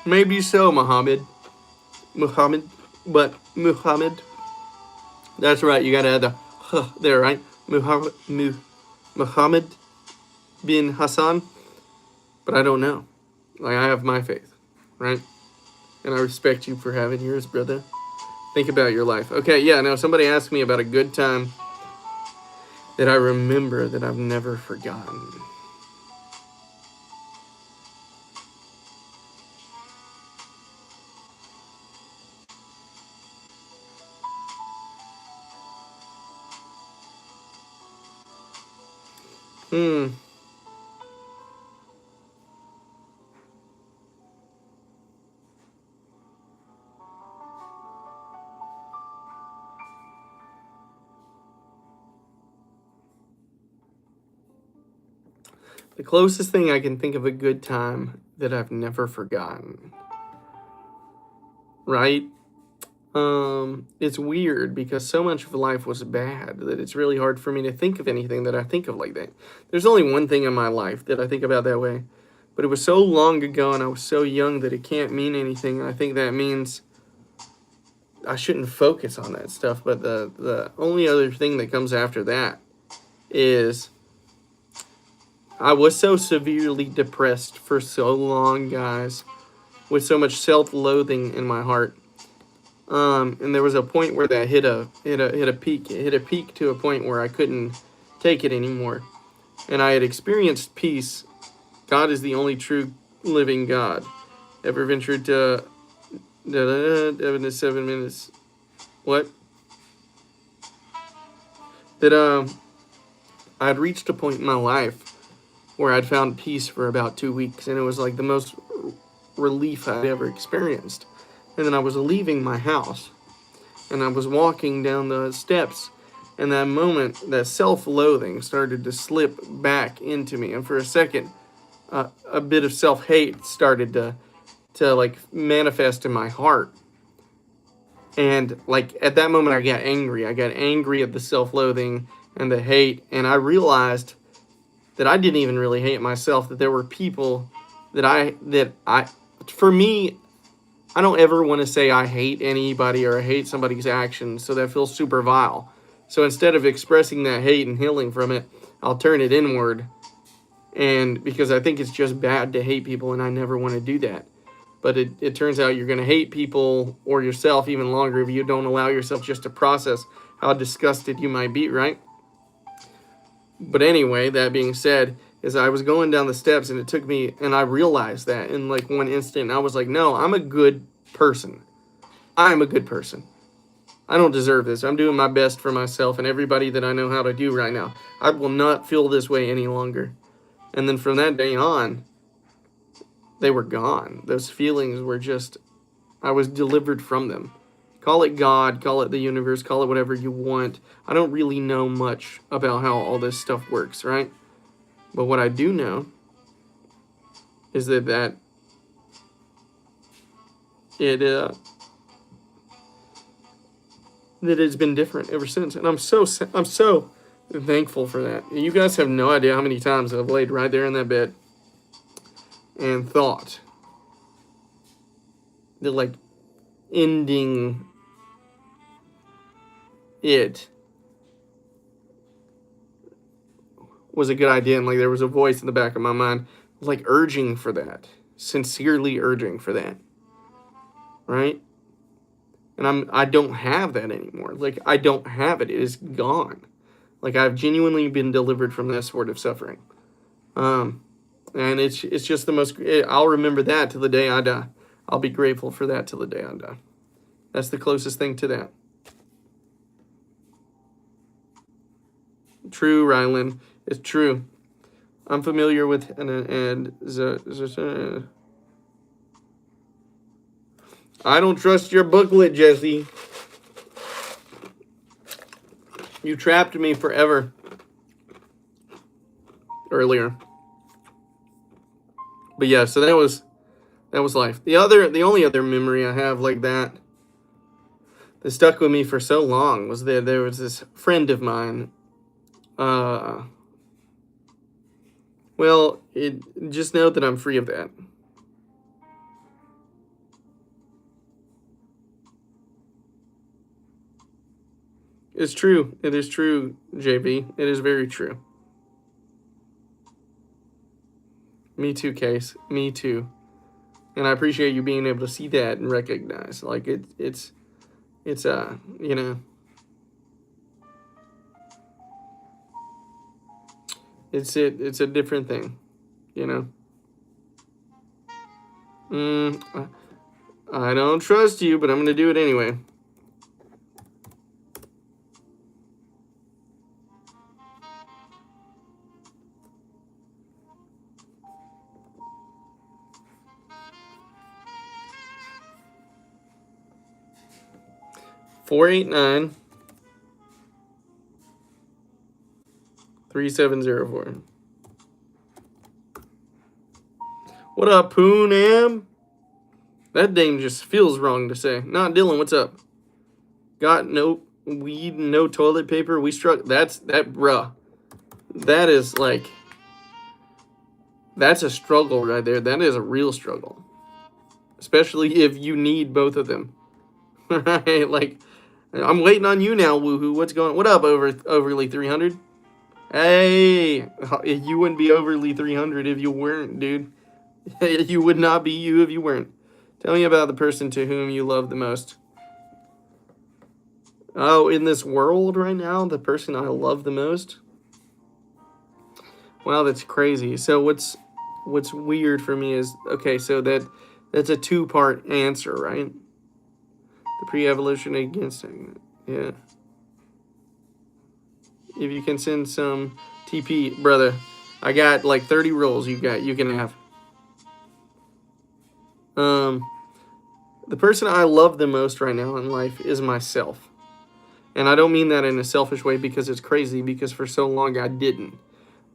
Maybe so, Muhammad. But Muhammad. That's right, you gotta add the huh there, right? Muhammad bin Hassan. But I don't know. Like, I have my faith, right? And I respect you for having yours, brother. Think about your life. Okay, yeah, now somebody asked me about a good time that I remember that I've never forgotten. The closest thing I can think of a good time that I've never forgotten, right? It's weird because so much of life was bad that it's really hard for me to think of anything that I think of like that. There's only one thing in my life that I think about that way, but it was so long ago and I was so young that it can't mean anything. I think that means I shouldn't focus on that stuff. But the only other thing that comes after that is I was so severely depressed for so long, guys, with so much self-loathing in my heart. And there was a point where that hit a peak. It hit a peak to a point where I couldn't take it anymore. And I had experienced peace. God is the only true living God. Ever ventured to 7 minutes? What? That I had reached a point in my life where I'd found peace for about 2 weeks, and it was like the most relief I'd ever experienced. And then I was leaving my house, and I was walking down the steps, and that moment, that self-loathing started to slip back into me. And for a second, a bit of self-hate started to like manifest in my heart. And like at that moment, I got angry. I got angry at the self-loathing and the hate, and I realized that I didn't even really hate myself. That there were people for me, I don't ever want to say I hate anybody or I hate somebody's actions, so that feels super vile. So instead of expressing that hate and healing from it, I'll turn it inward. And because I think it's just bad to hate people, and I never want to do that. But it turns out you're going to hate people or yourself even longer if you don't allow yourself just to process how disgusted you might be, right? But anyway, that being said, as I was going down the steps, and it took me, and I realized that in like one instant, I was like, no, I'm a good person. I'm a good person. I don't deserve this. I'm doing my best for myself and everybody that I know how to do right now. I will not feel this way any longer. And then from that day on, they were gone. Those feelings were just, I was delivered from them. Call it God, call it the universe, call it whatever you want. I don't really know much about how all this stuff works, right? But what I do know is that it's been different ever since, and I'm so thankful for that. You guys have no idea how many times I've laid right there in that bed and thought that like ending it was a good idea, and like there was a voice in the back of my mind like urging for that, sincerely urging for that, right? And I don't have that anymore. Like I don't have it. It is gone. Like I've genuinely been delivered from that sort of suffering. And it's just the most, I'll remember that till the day I die. I'll be grateful for that till the day I die. That's the closest thing to that. True, Rylan. It's true. I'm familiar with I don't trust your booklet, Jesse. You trapped me forever. Earlier. But yeah, so that was life. The only other memory I have like that stuck with me for so long was that there was this friend of mine. Just know that I'm free of that. It's true. It is true, JV. It is very true. Me too, Case. Me too. And I appreciate you being able to see that and recognize. Like it's you know, it's a different thing, you know. I don't trust you, but I'm gonna do it anyway. (489) 3704. What up, Poonam? That name just feels wrong to say. Not Dylan, what's up? Got no weed, no toilet paper. We struck. Bruh. That is like, that's a struggle right there. That is a real struggle. Especially if you need both of them. Right? Like, I'm waiting on you now, woohoo. What's going on? What up, overly 300? Hey, you wouldn't be overly 300 if you weren't, dude. You would not be you if you weren't. Tell me about the person to whom you love the most. Oh, in this world right now, the person I love the most? Wow, that's crazy. So what's weird for me is, okay, so that's a two-part answer, right? The pre-evolution against it. Yeah. If you can send some TP, brother, I got like 30 rolls you can have. The person I love the most right now in life is myself. And I don't mean that in a selfish way because it's crazy, because for so long I didn't.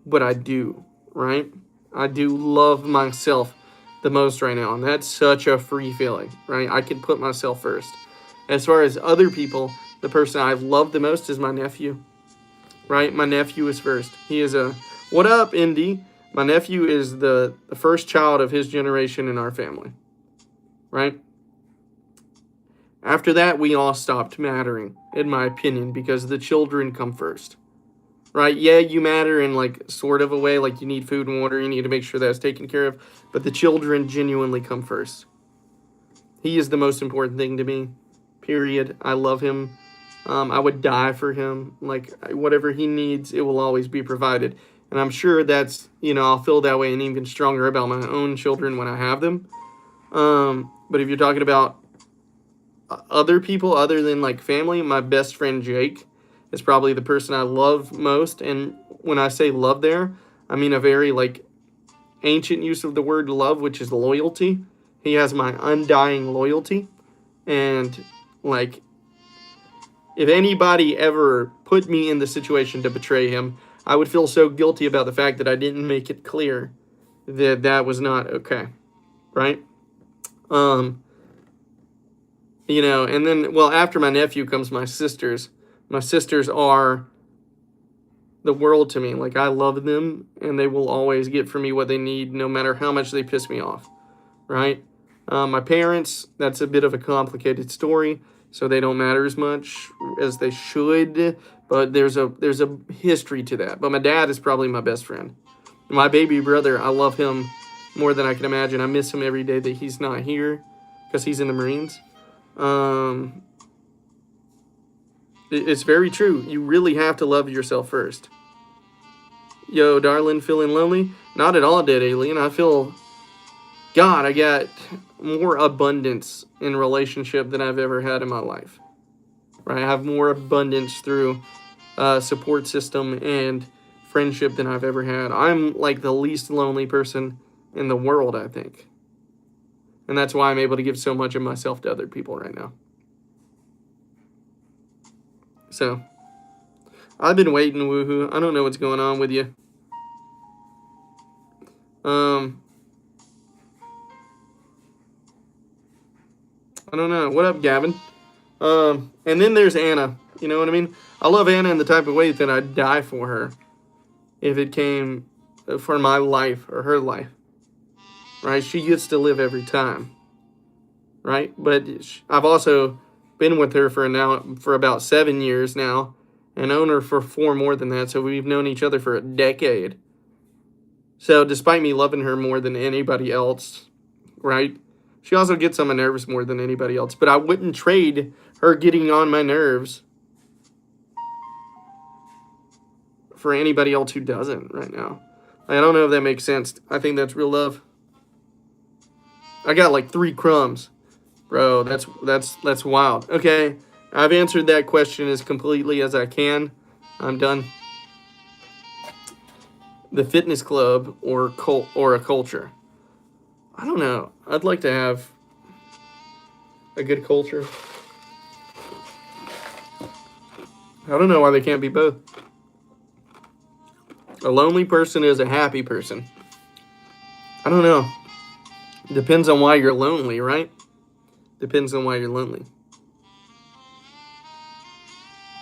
But I do, right? I do love myself the most right now. And that's such a free feeling, right? I can put myself first. As far as other people, the person I love the most is my nephew, right? My nephew is first. He is what up, Indy? My nephew is the first child of his generation in our family, right? After that, we all stopped mattering, in my opinion, because the children come first, right? Yeah, you matter in like sort of a way, like you need food and water, you need to make sure that's taken care of, but the children genuinely come first. He is the most important thing to me, period. I love him. I would die for him. Like, whatever he needs, it will always be provided. And I'm sure that's, I'll feel that way and even stronger about my own children when I have them. But if you're talking about other people other than like family, my best friend Jake is probably the person I love most. And when I say love there, I mean a very like ancient use of the word love, which is loyalty. He has my undying loyalty. And like, if anybody ever put me in the situation to betray him, I would feel so guilty about the fact that I didn't make it clear that that was not okay, right? And then, well, after my nephew comes my sisters. My sisters are the world to me. Like, I love them, and they will always get for me what they need, no matter how much they piss me off, right? My parents, that's a bit of a complicated story, so they don't matter as much as they should, but there's a history to that. But my dad is probably my best friend. My baby brother, I love him more than I can imagine. I miss him every day that he's not here because he's in the Marines. It's very true. You really have to love yourself first. Yo, darling, feeling lonely? Not at all, Dead Alien. I feel, God, I got more abundance in relationship than I've ever had in my life. Right? I have more abundance through support system and friendship than I've ever had. I'm like the least lonely person in the world, I think. And that's why I'm able to give so much of myself to other people right now. So, I've been waiting, woohoo. I don't know what's going on with you. I don't know. What up, Gavin? And then there's Anna. You know what I mean? I love Anna in the type of way that I'd die for her if it came for my life or her life. Right? She gets to live every time. Right? But I've also been with her for about 7 years now, and known her for 4 more than that, so we've known each other for a decade. So despite me loving her more than anybody else, right, she also gets on my nerves more than anybody else, but I wouldn't trade her getting on my nerves for anybody else who doesn't right now. I don't know if that makes sense. I think that's real love. I got like 3 crumbs. Bro, that's wild. Okay, I've answered that question as completely as I can. I'm done. The fitness club or a culture. I don't know. I'd like to have a good culture. I don't know why they can't be both. A lonely person is a happy person. I don't know. Depends on why you're lonely, right? Depends on why you're lonely.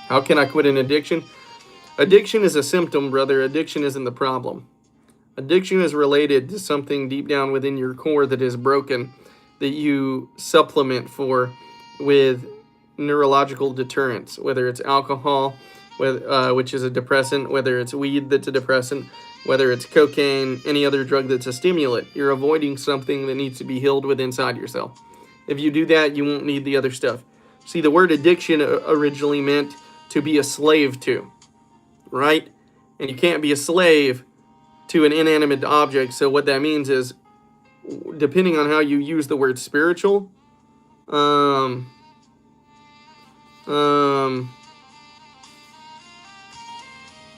How can I quit an addiction? Addiction is a symptom, brother. Addiction isn't the problem. Addiction is related to something deep down within your core that is broken, that you supplement for with neurological deterrents, whether it's alcohol, which is a depressant, whether it's weed that's a depressant, whether it's cocaine, any other drug that's a stimulant. You're avoiding something that needs to be healed within inside yourself. If you do that, you won't need the other stuff. See, the word addiction originally meant to be a slave to, right? And you can't be a slave to an inanimate object. So what that means is, depending on how you use the word spiritual,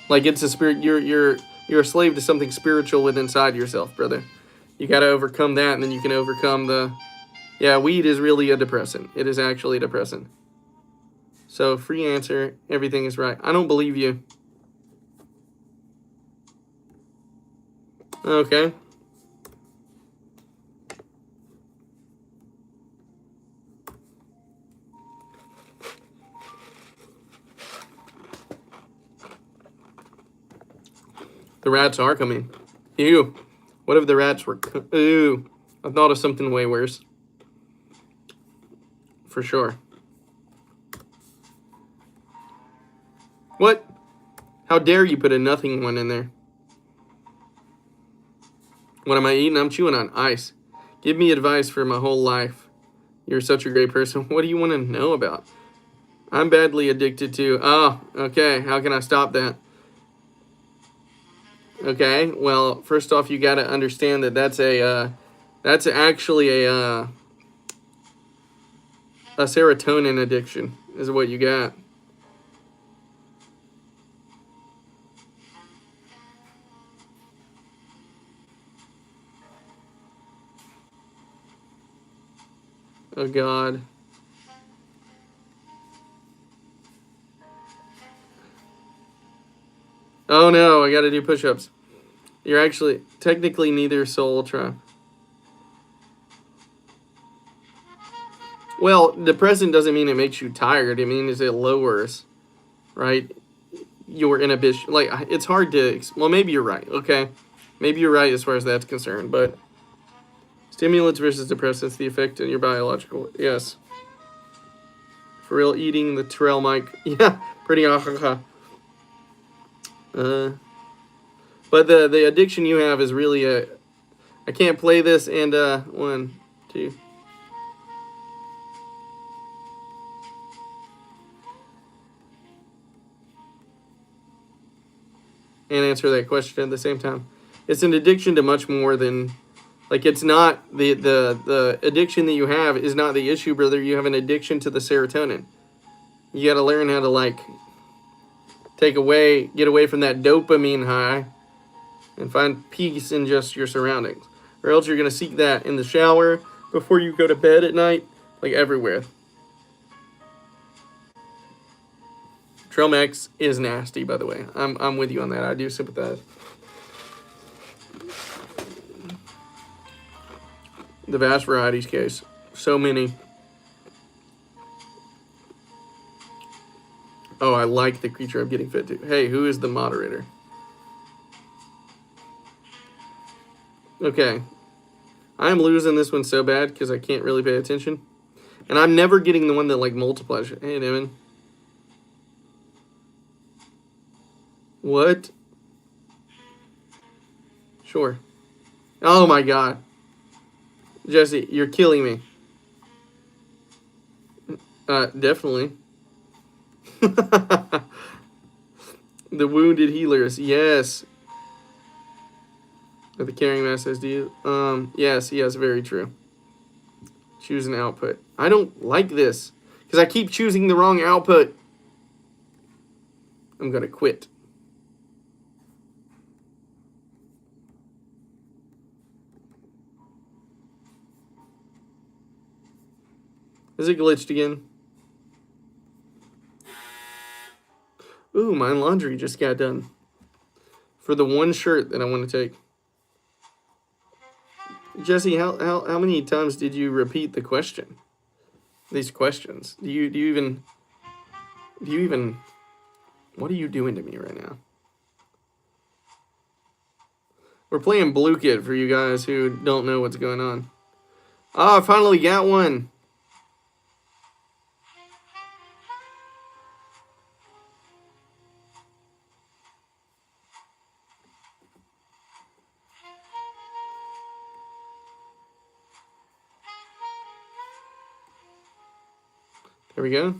like it's a spirit. You're a slave to something spiritual within inside yourself, brother. You got to overcome that, and then you can overcome the. Yeah, weed is really a depressant. It is actually a depressant. So free answer. Everything is right. I don't believe you. Okay. The rats are coming. Ew. What if the rats were... Ew. I thought of something way worse. For sure. What? How dare you put a nothing one in there? What am I eating? I'm chewing on ice. Give me advice for my whole life. You're such a great person. What do you want to know about? I'm badly addicted to... Oh, okay. How can I stop that? Okay, well, first off, you got to understand that that's actually a serotonin addiction is what you got. Oh, God. Oh, no, I got to do push-ups. You're actually technically neither soul ultra. Well, depressant doesn't mean it makes you tired. It means it lowers, right, your inhibition. Like, it's hard to... Well, maybe you're right, okay? Maybe you're right as far as that's concerned, but... Stimulants versus depressants, the effect on your biological... Yes. For real, eating the trail mic. Yeah, pretty awesome. But the addiction you have is really a... I can't play this and 1, 2... and answer that question at the same time. It's an addiction to much more than... Like, it's not... The addiction that you have is not the issue, brother. You have an addiction to the serotonin. You got to learn how to, like... get away from that dopamine high and find peace in just your surroundings. Or else you're going to seek that in the shower, before you go to bed at night, like everywhere. Trail mix is nasty, by the way. I'm with you on that. I do sympathize. The vast varieties case. So many. Oh, I like the creature I'm getting fit to. Hey, who is the moderator? Okay. I'm losing this one so bad because I can't really pay attention. And I'm never getting the one that, like, multiplies. Hey, Devin. What? Sure. Oh, my God. Jesse, you're killing me. Definitely. The wounded healers, yes. The carrying mass says, do you? Yes, very true. Choose an output. I don't like this because I keep choosing the wrong output. I'm gonna quit. Is it glitched again? Ooh, my laundry just got done. For the one shirt that I want to take. Jesse, how many times did you repeat the question? These questions. Do you even what are you doing to me right now? We're playing Blue Kid for you guys who don't know what's going on. Oh, I finally got one. There we go.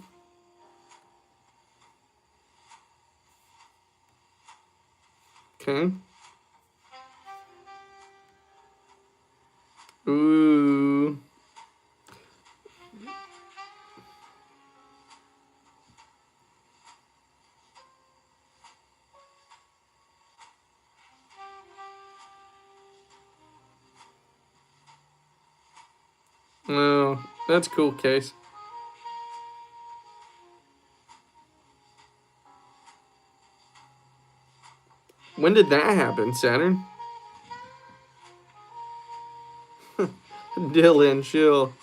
Okay. Ooh. Oh, that's cool, Case. When did that happen, Saturn? Dylan, chill.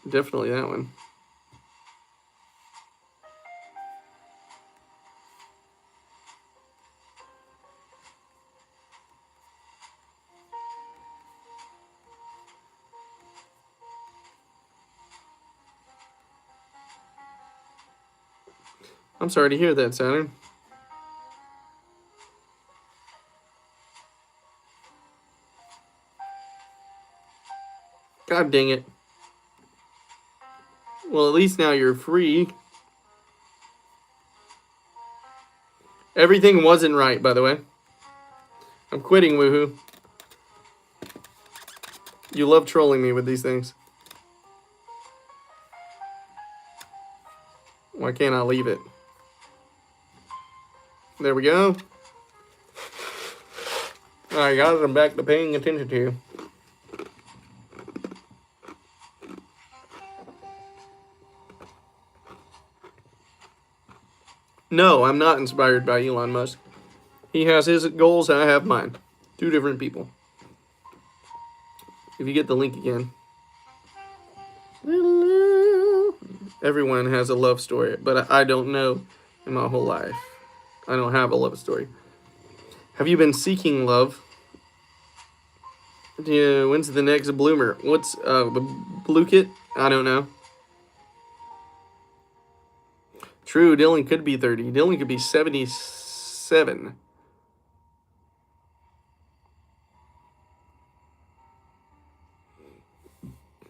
Definitely that one. I'm sorry to hear that, Saturn. God dang it. Well, at least now you're free. Everything wasn't right, by the way. I'm quitting, woohoo. You love trolling me with these things. Why can't I leave it? There we go. Alright, guys, I'm back to paying attention to you. No, I'm not inspired by Elon Musk. He has his goals, I have mine. Two different people. If you get the link again. Everyone has a love story, but I don't know in my whole life. I don't have a love story. Have you been seeking love? Yeah, when's the next bloomer? What's the blue kit? I don't know. True, Dylan could be 30. Dylan could be 77.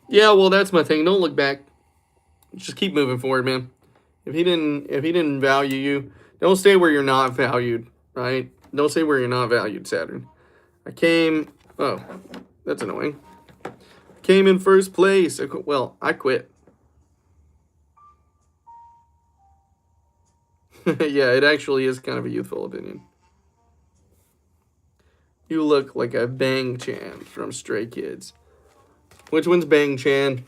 Yeah, well, that's my thing. Don't look back. Just keep moving forward, man. If he didn't value you, don't stay where you're not valued, right? Don't stay where you're not valued, Saturn. Oh, that's annoying. Came in first place. Well, I quit. Yeah, it actually is kind of a youthful opinion. You look like a Bang Chan from Stray Kids. Which one's Bang Chan?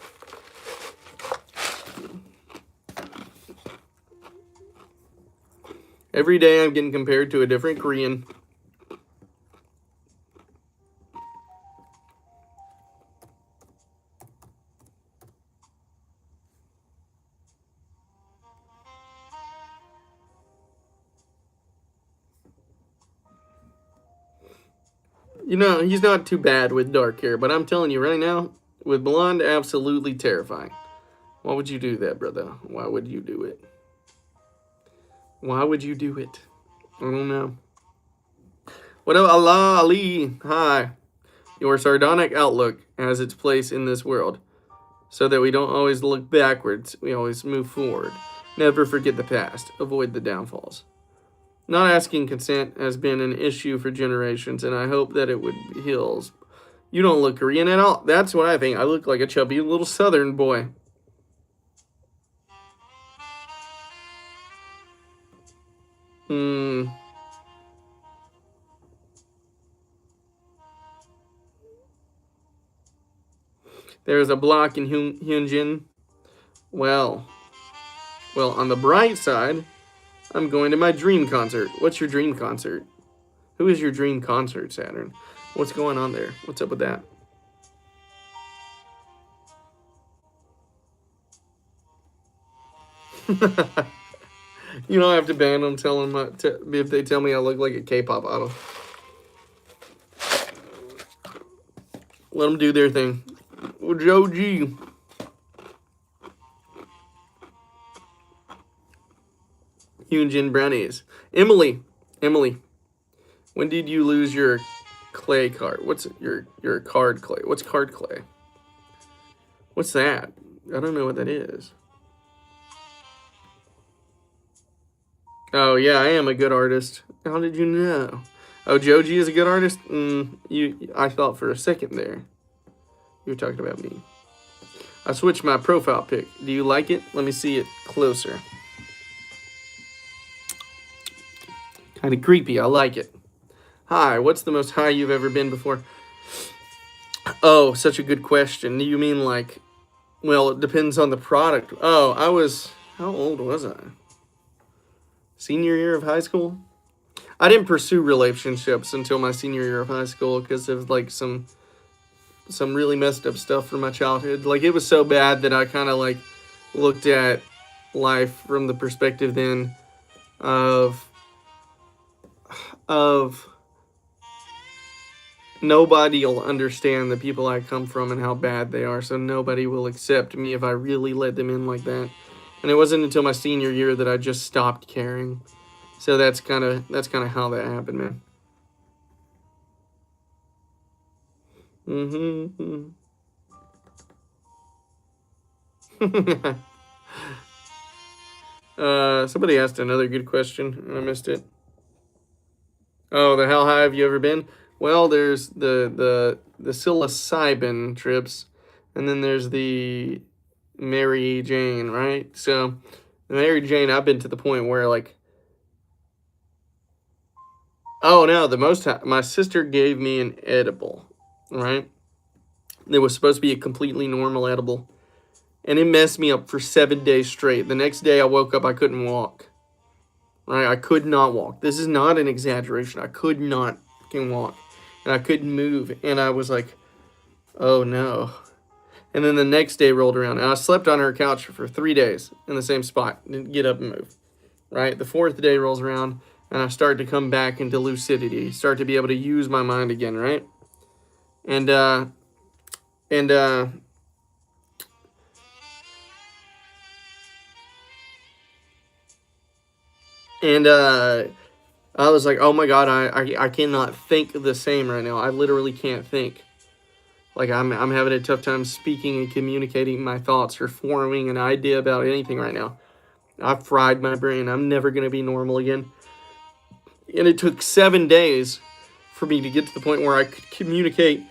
Every day I'm getting compared to a different Korean. You know, he's not too bad with dark hair, but I'm telling you right now, with blonde, absolutely terrifying. Why would you do that, brother? Why would you do it? Why would you do it? I don't know. What up, Allah Ali? Hi. Your sardonic outlook has its place in this world, so that we don't always look backwards, we always move forward. Never forget the past. Avoid the downfalls. Not asking consent has been an issue for generations, and I hope that it would heals. You don't look Korean at all. That's what I think. I look like a chubby little Southern boy. There's a block in Hyunjin. Well, on the bright side, I'm going to my dream concert. What's your dream concert? Who is your dream concert, Saturn? What's going on there? What's up with that? You don't have to ban them. Tell them if they tell me I look like a K-pop idol. Let them do their thing. Joe G. Hyunjin Brownies. Emily. When did you lose your clay card? What's your card clay? What's card clay? What's that? I don't know what that is. Oh yeah, I am a good artist. How did you know? Oh, Joji is a good artist? I thought for a second there you were talking about me. I switched my profile pic. Do you like it? Let me see it closer. Kind of creepy. I like it. Hi, what's the most high you've ever been before? Oh, such a good question. Do you mean like, well, it depends on the product. Oh, how old was I? Senior year of high school? I didn't pursue relationships until my senior year of high school because of like some really messed up stuff from my childhood. Like it was so bad that I kind of like looked at life from the perspective then of nobody will understand the people I come from and how bad they are, so nobody will accept me if I really let them in like that. And it wasn't until my senior year that I just stopped caring. So that's kind of how that happened, man. Somebody asked another good question, and I missed it. Oh, how high have you ever been? Well, there's the psilocybin trips, and then there's the Mary Jane, right? So the Mary Jane, I've been to the point where like, oh no, my sister gave me an edible, right? It was supposed to be a completely normal edible, and it messed me up for 7 days straight. The next day I woke up, I couldn't walk. Right? I could not walk. This is not an exaggeration. I could not fucking walk. And I couldn't move. And I was like, oh no. And then the next day rolled around. And I slept on her couch for 3 days in the same spot. Didn't get up and move. Right? The fourth day rolls around. And I start to come back into lucidity. Start to be able to use my mind again. Right? And I was like, oh my God, I cannot think the same right now. I literally can't think. Like I'm having a tough time speaking and communicating my thoughts or forming an idea about anything right now. I've fried my brain. I'm never going to be normal again. And it took 7 days for me to get to the point where I could communicate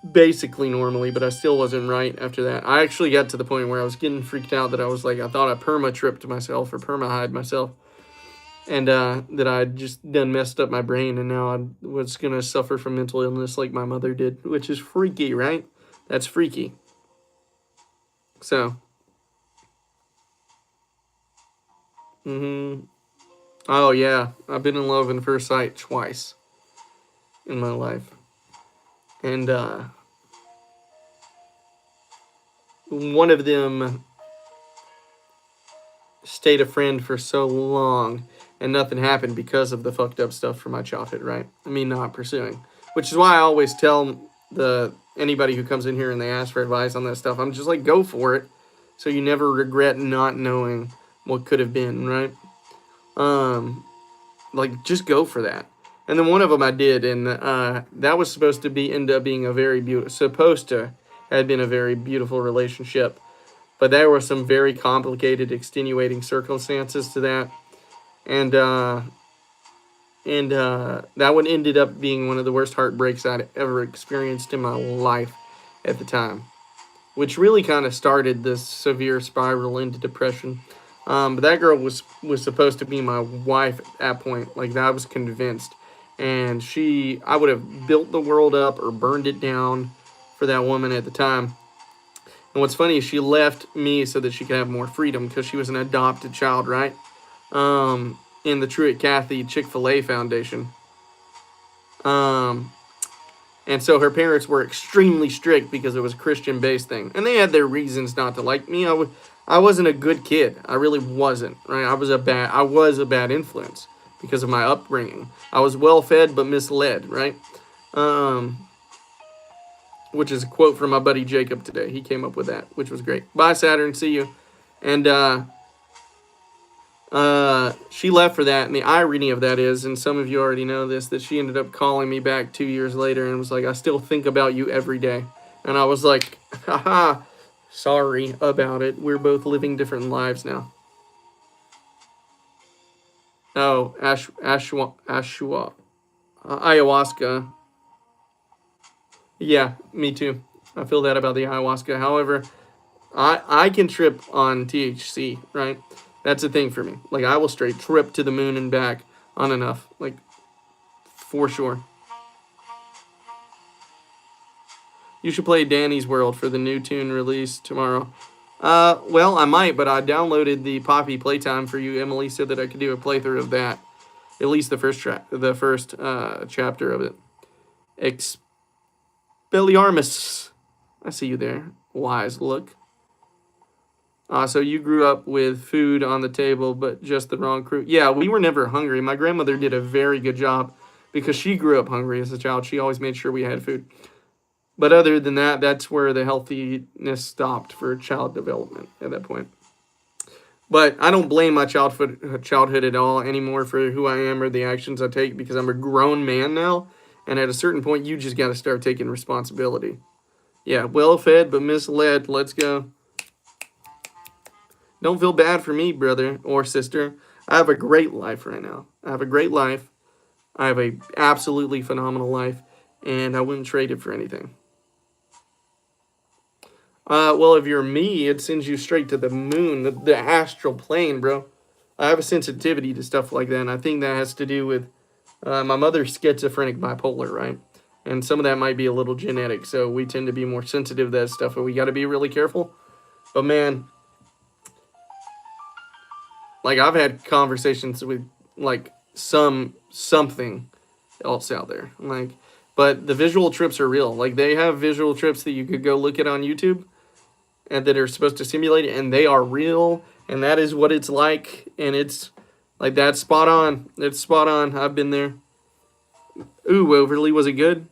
basically normally, but I still wasn't right after that. I actually got to the point where I was getting freaked out that I was like, I thought I perma-tripped myself or perma-hide myself. And that I just done messed up my brain, and now I was going to suffer from mental illness like my mother did, which is freaky, right? That's freaky. So. Oh, yeah. I've been in love at first sight twice in my life. And one of them stayed a friend for so long, and nothing happened because of the fucked up stuff from my childhood, right? I mean, not pursuing. Which is why I always tell anybody who comes in here and they ask for advice on that stuff, I'm just like, go for it. So you never regret not knowing what could have been, right? Like, just go for that. And then one of them I did, and that was supposed to end up being a very beautiful relationship. But there were some very complicated, extenuating circumstances to that. And that one ended up being one of the worst heartbreaks I'd ever experienced in my life at the time, which really kind of started this severe spiral into depression. But that girl was supposed to be my wife at that point. Like, I was convinced. And I would have built the world up or burned it down for that woman at the time. And what's funny is she left me so that she could have more freedom because she was an adopted child, right? In the Truett Cathy Chick-fil-A Foundation. Um, and so her parents were extremely strict because it was a Christian-based thing. And they had their reasons not to like me. I wasn't a good kid. I really wasn't, right? I was a bad influence because of my upbringing. I was well-fed but misled, right? Um, which is a quote from my buddy Jacob today. He came up with that, which was great. Bye, Saturn. See you. And she left for that, and the irony of that is, and some of you already know this, that she ended up calling me back 2 years later and was like, I still think about you every day. And I was like, haha, sorry about it. We're both living different lives now. Oh, ayahuasca. Yeah, me too. I feel that about the ayahuasca. However, I can trip on THC, right? That's a thing for me. Like, I will straight trip to the moon and back on enough. Like, for sure. You should play Danny's World for the new tune release tomorrow. Well, I might, but I downloaded the Poppy Playtime for you. Emily said that I could do a playthrough of that. At least the first chapter of it. Expelliarmus. I see you there. Wise look. So you grew up with food on the table, but just the wrong crew. Yeah, we were never hungry. My grandmother did a very good job because she grew up hungry as a child. She always made sure we had food. But other than that, that's where the healthiness stopped for child development at that point. But I don't blame my childhood at all anymore for who I am or the actions I take because I'm a grown man now. And at a certain point, you just got to start taking responsibility. Yeah, well-fed but misled. Let's go. Don't feel bad for me, brother or sister. I have a great life right now. I have a great life. I have a absolutely phenomenal life. And I wouldn't trade it for anything. Well, if you're me, it sends you straight to the moon, the astral plane, bro. I have a sensitivity to stuff like that, and I think that has to do with my mother's schizophrenic bipolar, right? And some of that might be a little genetic, so we tend to be more sensitive to that stuff, but we got to be really careful. But man, like I've had conversations with like something else out there, like, but the visual trips are real. Like they have visual trips that you could go look at on YouTube and that are supposed to simulate it, and they are real, and that is what it's like, and it's like that's spot on. It's spot on. I've been there. Ooh, Overly, was it good?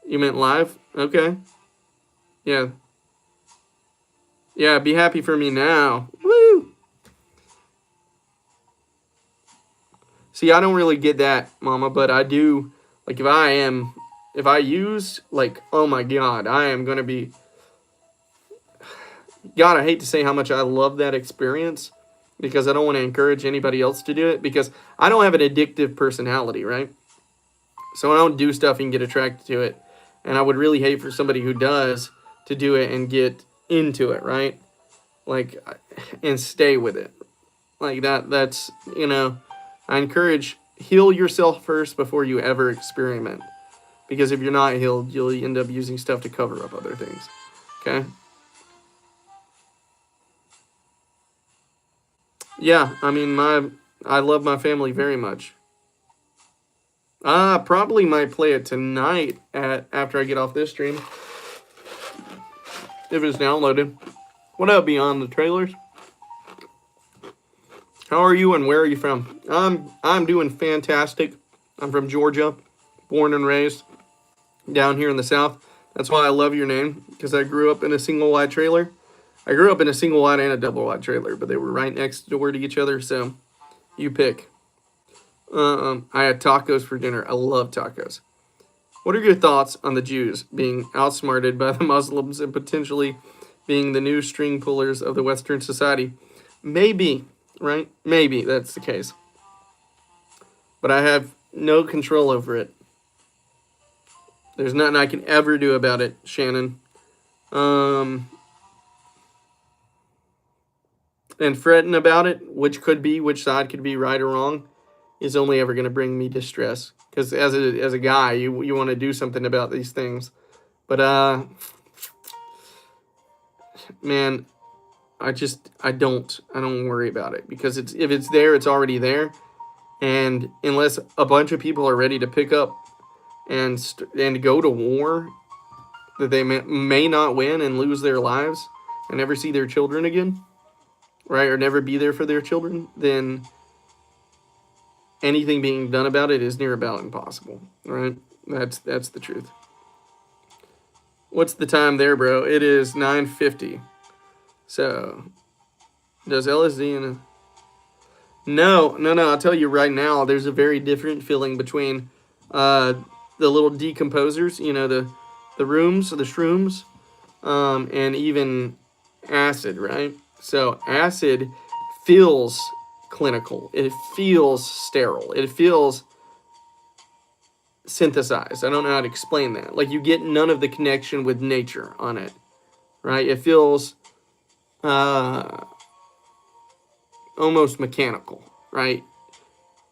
You meant live? Okay. Yeah. Yeah, be happy for me now. Woo! See, I don't really get that, Mama, but I do. Like, if I use, like, oh my God, I am going to be. God, I hate to say how much I love that experience because I don't want to encourage anybody else to do it because I don't have an addictive personality, right? So I don't do stuff and get attracted to it. And I would really hate for somebody who does to do it and get into it, right? Like, and stay with it. Like that's, I encourage heal yourself first before you ever experiment. Because if you're not healed, you'll end up using stuff to cover up other things. Okay? Yeah, I mean, I love my family very much. Probably might play it tonight after I get off this stream. If it's downloaded. What up, Beyond the Trailers? How are you and where are you from? I'm doing fantastic. I'm from Georgia, born and raised down here in the South. That's why I love your name, because I grew up in a single wide trailer. I grew up in a single wide and a double wide trailer, but they were right next door to each other, so you pick. I had tacos for dinner. I love tacos. What are your thoughts on the Jews being outsmarted by the Muslims and potentially being the new string pullers of the Western society? Maybe, right? Maybe that's the case. But I have no control over it. There's nothing I can ever do about it, Shannon. And fretting about it, which side could be right or wrong, is only ever going to bring me distress. Because as a guy, you want to do something about these things. But, man, I don't worry about it. Because if it's there, it's already there. And unless a bunch of people are ready to pick up and go to war that they may not win and lose their lives and never see their children again, right, or never be there for their children, then anything being done about it is near about impossible, right? That's the truth. What's the time there, bro? It is 9:50. So, does LSD and no. I'll tell you right now. There's a very different feeling between the little decomposers, the rooms, the shrooms, and even acid, right? So acid feels clinical. It feels sterile. It feels synthesized. I don't know how to explain that. Like you get none of the connection with nature on it, right? It feels almost mechanical, right?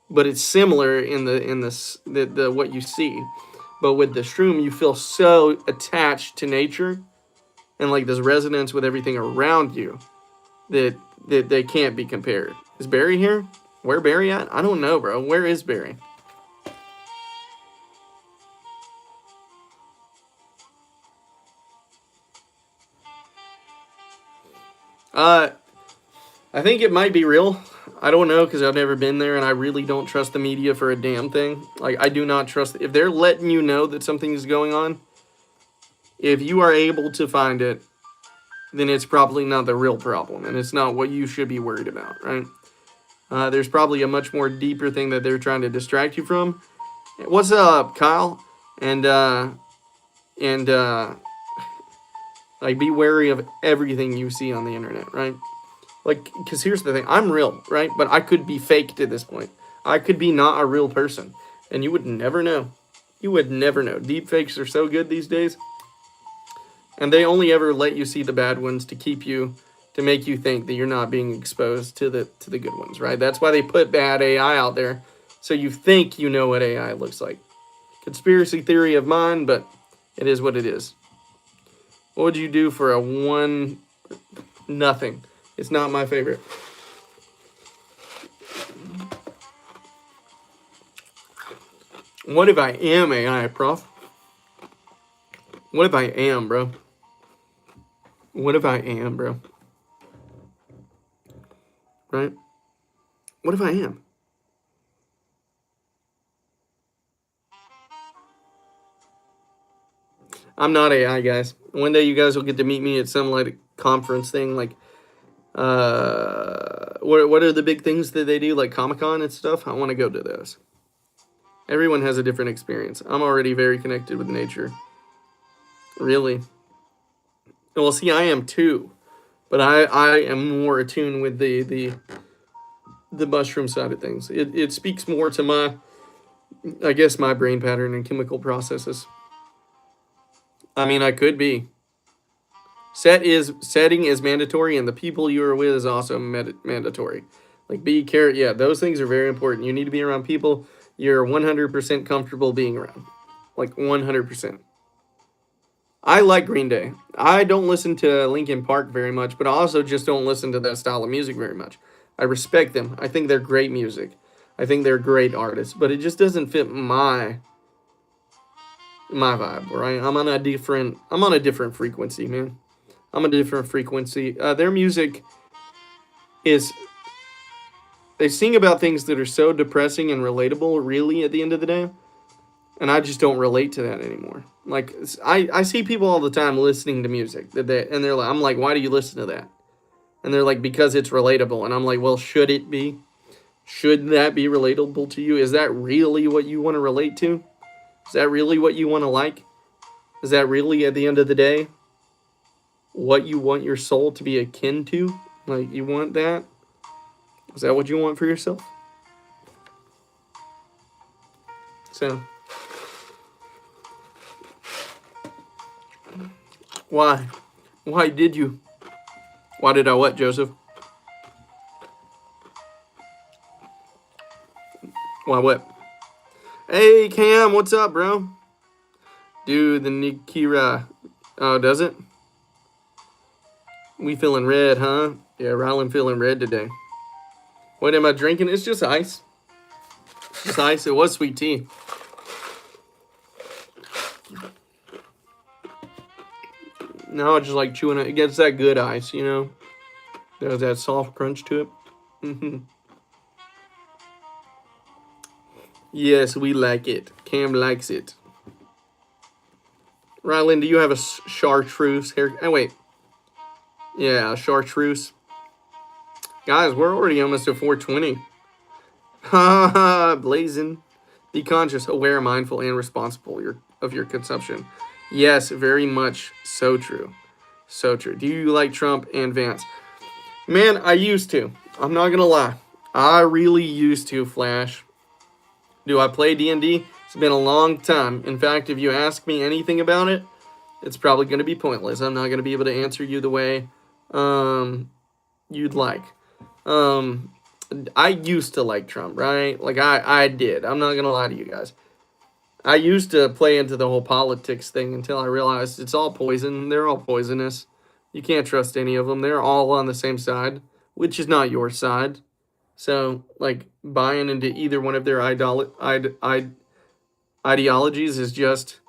But it's similar in the what you see. But with the shroom, you feel so attached to nature and like this resonance with everything around you that they can't be compared. Is Barry here? Where Barry at? I don't know, bro. Where is Barry? I think it might be real. I don't know because I've never been there and I really don't trust the media for a damn thing. Like, I do not trust. If they're letting you know that something is going on, if you are able to find it, then it's probably not the real problem and it's not what you should be worried about, right? There's probably a much more deeper thing that they're trying to distract you from. What's up, Kyle? And like, be wary of everything you see on the internet, right? Like, because here's the thing. I'm real, right? But I could be faked at this point. I could be not a real person. And you would never know. You would never know. Deep fakes are so good these days. And they only ever let you see the bad ones to make you think that you're not being exposed to the good ones, right? That's why they put bad AI out there. So you think you know what AI looks like. Conspiracy theory of mine, but it is what it is. What would you do for a one? Nothing. It's not my favorite. What if I am AI, prof? What if I am, bro? What if I am, bro? Right? What if I am? I'm not AI, guys. One day you guys will get to meet me at some like conference thing, like what are the big things that they do, like Comic-Con and stuff? I want to go to those. Everyone has a different experience. I'm already very connected with nature. Really. Well, see, I am too, but I am more attuned with the mushroom side of things. It speaks more to I guess my brain pattern and chemical processes. I mean, I could be. Setting is mandatory, and the people you are with is also mandatory. Like, be careful. Yeah, those things are very important. You need to be around people you're 100% comfortable being around. Like, 100%. I like Green Day. I don't listen to Linkin Park very much, but I also just don't listen to that style of music very much. I respect them. I think they're great music. I think they're great artists, but it just doesn't fit my vibe, right? I'm on a different frequency, man. I'm on a different frequency. Their music is, they sing about things that are so depressing and relatable, really, at the end of the day. And I just don't relate to that anymore. Like, I see people all the time listening to music, and they're like, I'm like, why do you listen to that? And they're like, because it's relatable. And I'm like, well, should it be? Should that be relatable to you? Is that really what you want to relate to? Is that really what you want to like? Is that really, at the end of the day, what you want your soul to be akin to? Like, you want that? Is that what you want for yourself? So, why? Why did you? Why did I what, Joseph? Why what? Hey, Cam, what's up, bro? Dude, the Nikira. Oh, does it? We feeling red, huh? Yeah, Rylan feeling red today. What am I drinking? It's just ice. It's ice. It was sweet tea. Now I just like chewing it. It gets that good ice, you know? There's that soft crunch to it. Mm-hmm. Yes, we like it. Cam likes it. Rylan, do you have a chartreuse hair? Oh, wait. Yeah, chartreuse. Guys, we're already almost at 420. Ha ha, blazing. Be conscious, aware, mindful, and responsible of your consumption. Yes, very much so true. So true. Do you like Trump and Vance? Man, I used to. I'm not going to lie. I really used to, Flash. Do I play D&D? It's been a long time. In fact, if you ask me anything about it, it's probably going to be pointless. I'm not going to be able to answer you the way you'd like. I used to like Trump, right? Like, I did. I'm not going to lie to you guys. I used to play into the whole politics thing until I realized it's all poison. They're all poisonous. You can't trust any of them. They're all on the same side, which is not your side. So, like, buying into either one of their ideologies is just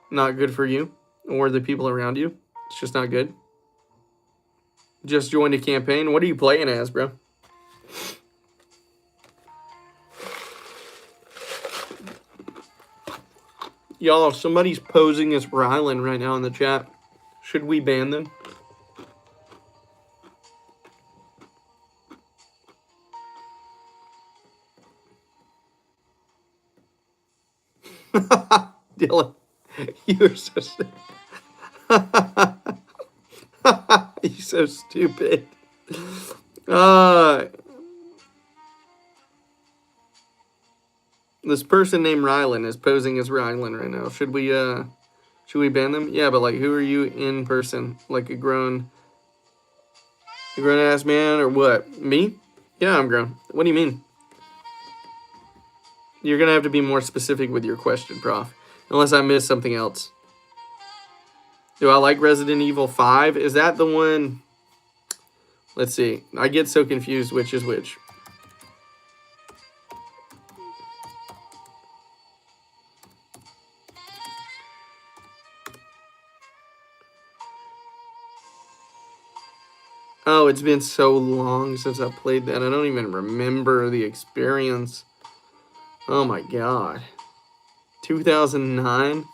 not good for you or the people around you. It's just not good. Just joined a campaign. What are you playing as, bro? Y'all, if somebody's posing as Rylan right now in the chat, should we ban them? Dylan, you're so stupid. You're so stupid. This person named Rylan is posing as Rylan right now. Should we ban them? Yeah, but like, who are you in person? Like a grown ass man or what? Me? Yeah, I'm grown. What do you mean? You're gonna have to be more specific with your question, Prof. Unless I missed something else. Do I like Resident Evil 5? Is that the one? Let's see. I get so confused which is which. Oh, it's been so long since I played that. I don't even remember the experience. Oh my god. 2009?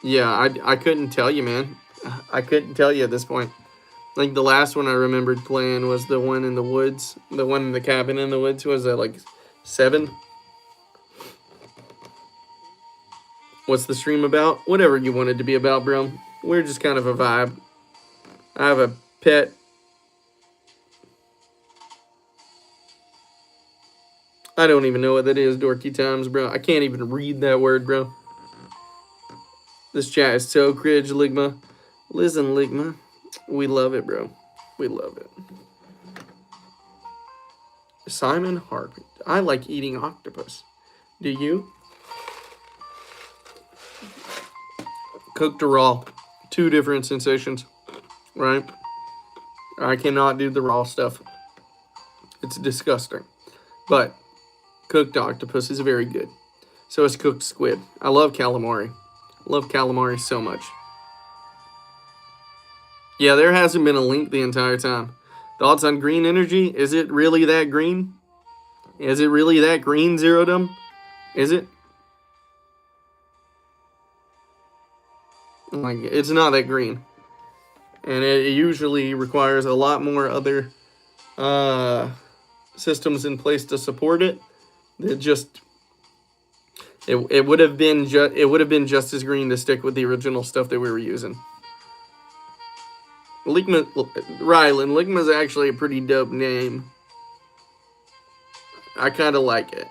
Yeah, I couldn't tell you, man. I couldn't tell you at this point. Like, the last one I remembered playing was the one in the woods. The one in the cabin in the woods was at, like, 7. What's the stream about? Whatever you want it to be about, bro. We're just kind of a vibe. I have a pet. I don't even know what that is, dorky times, bro. I can't even read that word, bro. This chat is so cringe, Ligma. Listen, Ligma. We love it, bro. We love it. Simon Harp. I like eating octopus. Do you? Cooked or raw. 2 different sensations. Right? I cannot do the raw stuff. It's disgusting. But cooked octopus is very good. So is cooked squid. I love calamari. Love calamari so much. Yeah, there hasn't been a link the entire time. Thoughts on green energy? Is it really that green? Is it really that green, Zero Dumb? Is it? Like, it's not that green. And it usually requires a lot more other systems in place to support it. It just it would have been just as green to stick with the original stuff that we were using. Rylan. Ligma's actually a pretty dope name. I kind of like it.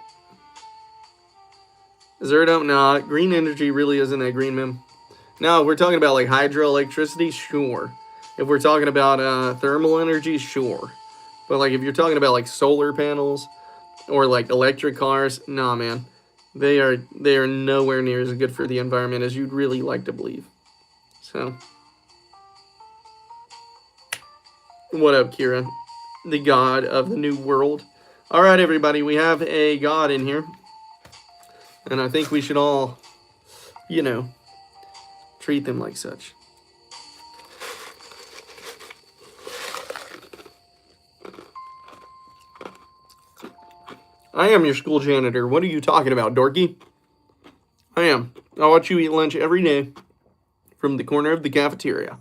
Zerdo, nah, green energy really isn't that green, man. No, if we're talking about like hydroelectricity, sure. If we're talking about thermal energy, sure. But like if you're talking about like solar panels or like electric cars, nah, man. They are nowhere near as good for the environment as you'd really like to believe. So, what up, Kira? The god of the new world. All right, everybody, we have a god in here. And I think we should all, you know, treat them like such. I am your school janitor. What are you talking about, dorky? I am. I watch you eat lunch every day from the corner of the cafeteria.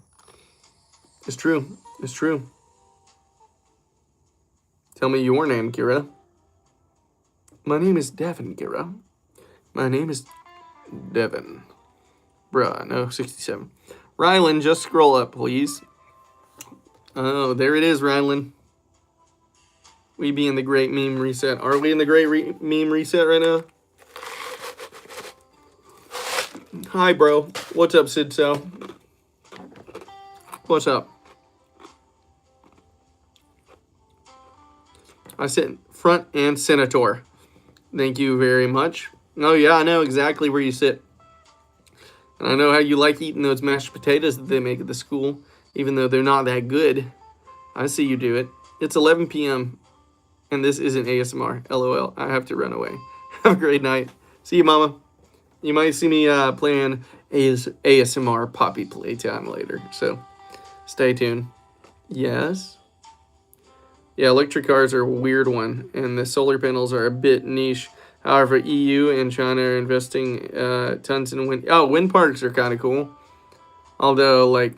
It's true. It's true. Tell me your name, Kira. My name is Devin, Kira. My name is Devin. Bruh, no, 67. Rylan, just scroll up, please. Oh, there it is, Rylan. We be in the great meme reset. Are we in the great meme reset right now? Hi, bro. What's up, Sid So? What's up? I sit front and senator. Thank you very much. Oh, yeah, I know exactly where you sit. And I know how you like eating those mashed potatoes that they make at the school, even though they're not that good. I see you do it. It's 11 p.m., and this isn't ASMR. LOL. I have to run away. Have a great night. See you, Mama. You might see me playing ASMR Poppy Playtime later, so stay tuned. Yes? Yeah, electric cars are a weird one, and the solar panels are a bit niche. However, EU and China are investing tons in wind. Oh, wind parks are kind of cool. Although, like,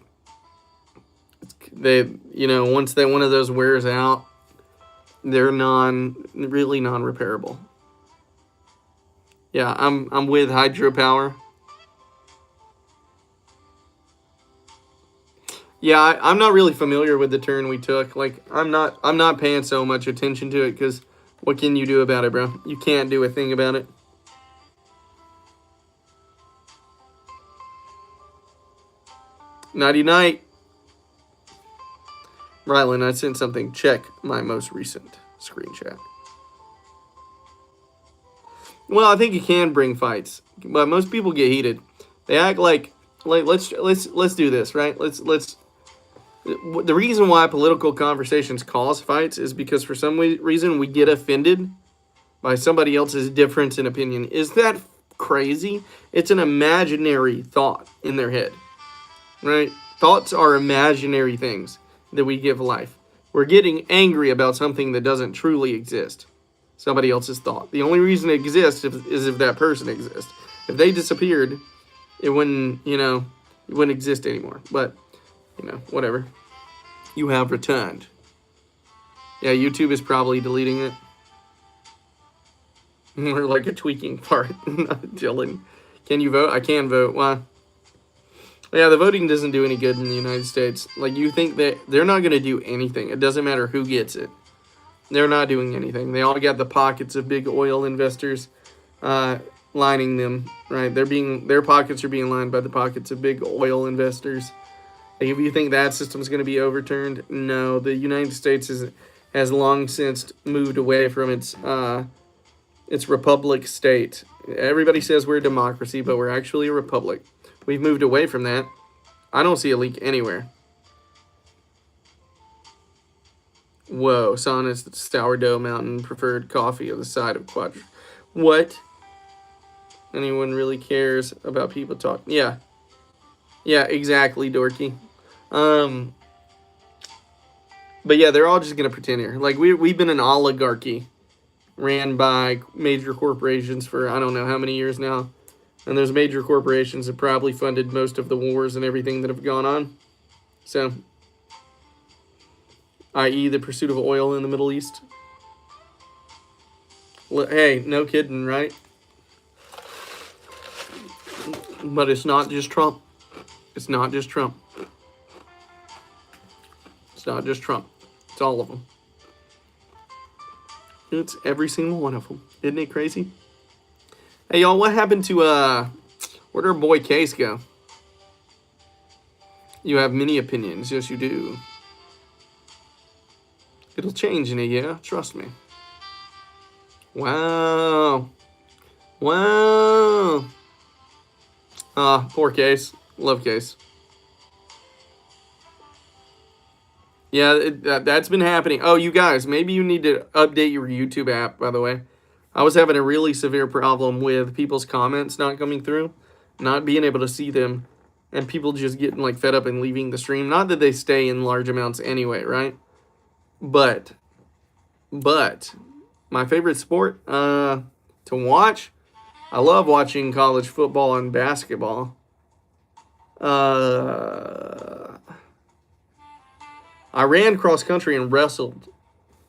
they, once one of those wears out, they're really non-repairable. Yeah, I'm with hydropower. Yeah, I'm not really familiar with the turn we took. Like, I'm not paying so much attention to it because what can you do about it, bro? You can't do a thing about it. Nighty night. Rylan, I sent something. Check my most recent screen chat. Well, I think you can bring fights, but most people get heated. They act like let's do this, right? Let's. The reason why political conversations cause fights is because for some reason we get offended by somebody else's difference in opinion. Is that crazy? It's an imaginary thought in their head, right? Thoughts are imaginary things that we give life. We're getting angry about something that doesn't truly exist. Somebody else's thought. The only reason it exists is if that person exists. If they disappeared, it wouldn't exist anymore. But, whatever. You have returned. Yeah, YouTube is probably deleting it. We're like a tweaking part. Dylan. Can you vote? I can vote. Why? Yeah, the voting doesn't do any good in the United States. Like, you think that they're not going to do anything. It doesn't matter who gets it. They're not doing anything. They all got the pockets of big oil investors lining them, right? Their pockets are being lined by the pockets of big oil investors. Like, if you think that system's going to be overturned, no. The United States has long since moved away from its republic state. Everybody says we're a democracy, but we're actually a republic. We've moved away from that. I don't see a leak anywhere. Whoa, Sana's sourdough mountain preferred coffee on the side of Quadra. What? Anyone really cares about people talking? Yeah. Yeah, exactly, dorky. But yeah, they're all just gonna pretend here. Like, we've been an oligarchy ran by major corporations for I don't know how many years now. And those major corporations have probably funded most of the wars and everything that have gone on. So, i.e. the pursuit of oil in the Middle East. Hey, no kidding, right? But it's not just Trump. It's not just Trump. It's not just Trump. It's all of them. It's every single one of them. Isn't it crazy? Hey, y'all, what happened to, where'd our boy Case go? You have many opinions. Yes, you do. It'll change in a year. Trust me. Wow. Wow. Poor Case. Love Case. Yeah, that's been happening. Oh, you guys, maybe you need to update your YouTube app, by the way. I was having a really severe problem with people's comments not coming through, not being able to see them, and people just getting like fed up and leaving the stream. Not that they stay in large amounts anyway, right? But my favorite sport to watch, I love watching college football and basketball. I ran cross country and wrestled.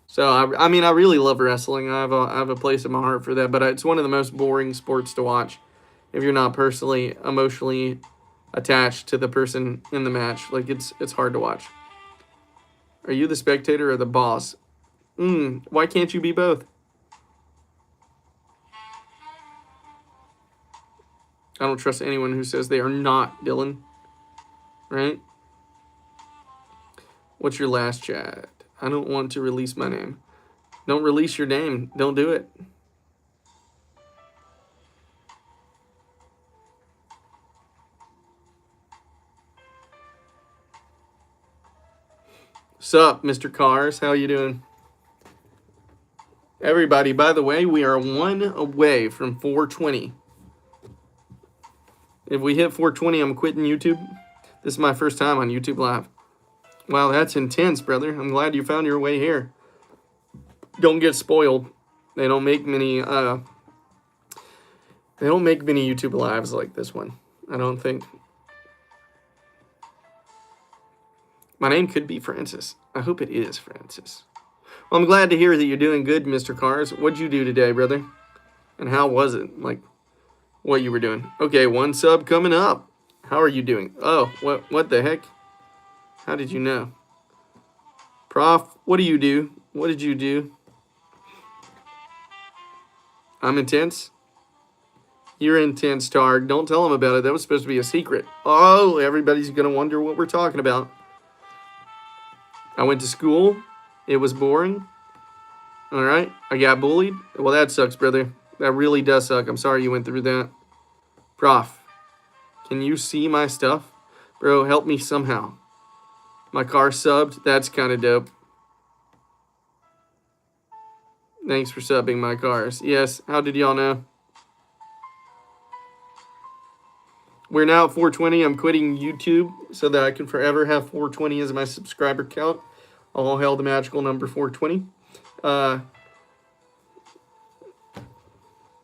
So, I mean, I really love wrestling. I have a place in my heart for that, but it's one of the most boring sports to watch if you're not personally, emotionally attached to the person in the match. Like, it's hard to watch. Are you the spectator or the boss? Why can't you be both? I don't trust anyone who says they are not, Dylan. Right? What's your last chat? I don't want to release my name. Don't release your name. Don't do it. Sup, Mr. Cars? How you doing? Everybody, by the way, we are one away from 420. If we hit 420, I'm quitting YouTube. This is my first time on YouTube Live. Wow, that's intense, brother. I'm glad you found your way here. Don't get spoiled. They don't make many YouTube Lives like this one, I don't think. My name could be Francis. I hope it is Francis. Well, I'm glad to hear that you're doing good, Mr. Cars. What'd you do today, brother? And how was it? Like, what you were doing? Okay, 1 sub coming up. How are you doing? Oh, what the heck? How did you know? Prof, what do you do? What did you do? I'm intense? You're intense, Targ. Don't tell him about it. That was supposed to be a secret. Oh, everybody's going to wonder what we're talking about. I went to school. It was boring. All right. I got bullied. Well, that sucks, brother. That really does suck. I'm sorry you went through that. Prof, can you see my stuff? Bro, help me somehow. My car subbed. That's kind of dope. Thanks for subbing my cars. Yes, how did y'all know? We're now at 420. I'm quitting YouTube so that I can forever have 420 as my subscriber count. All hail the magical number 420.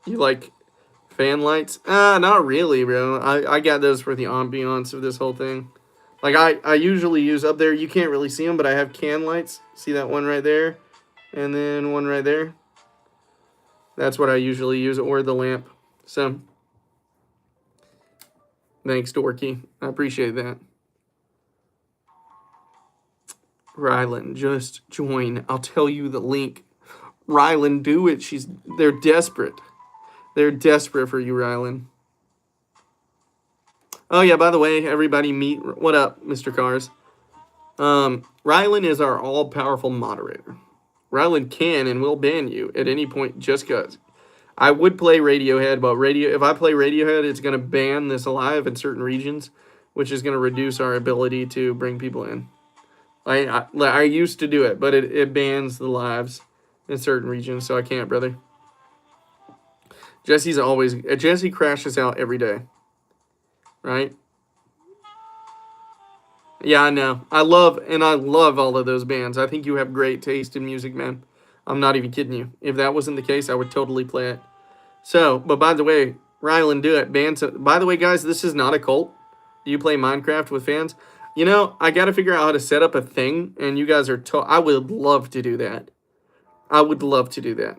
You like fan lights? Not really, bro. I got those for the ambiance of this whole thing. Like, I usually use up there, you can't really see them, but I have can lights. See that one right there? And then one right there. That's what I usually use, or the lamp. So, thanks, Dorky. I appreciate that. Rylan, just join. I'll tell you the link. Rylan, do it. They're desperate. They're desperate for you, Rylan. Oh, yeah, by the way, everybody meet... What up, Mr. Cars? Rylan is our all-powerful moderator. Rylan can and will ban you at any point just because. I would play Radiohead, but if I play Radiohead, it's going to ban this live in certain regions, which is going to reduce our ability to bring people in. I used to do it, but it bans the lives in certain regions, so I can't, brother. Jesse crashes out every day. Right? Yeah, I know. I love all of those bands. I think you have great taste in music, man. I'm not even kidding you. If that wasn't the case, I would totally play it. So, but by the way, Rylan, do it. By the way, guys, this is not a cult. Do you play Minecraft with fans? You know, I got to figure out how to set up a thing, and you guys are... I would love to do that. I would love to do that.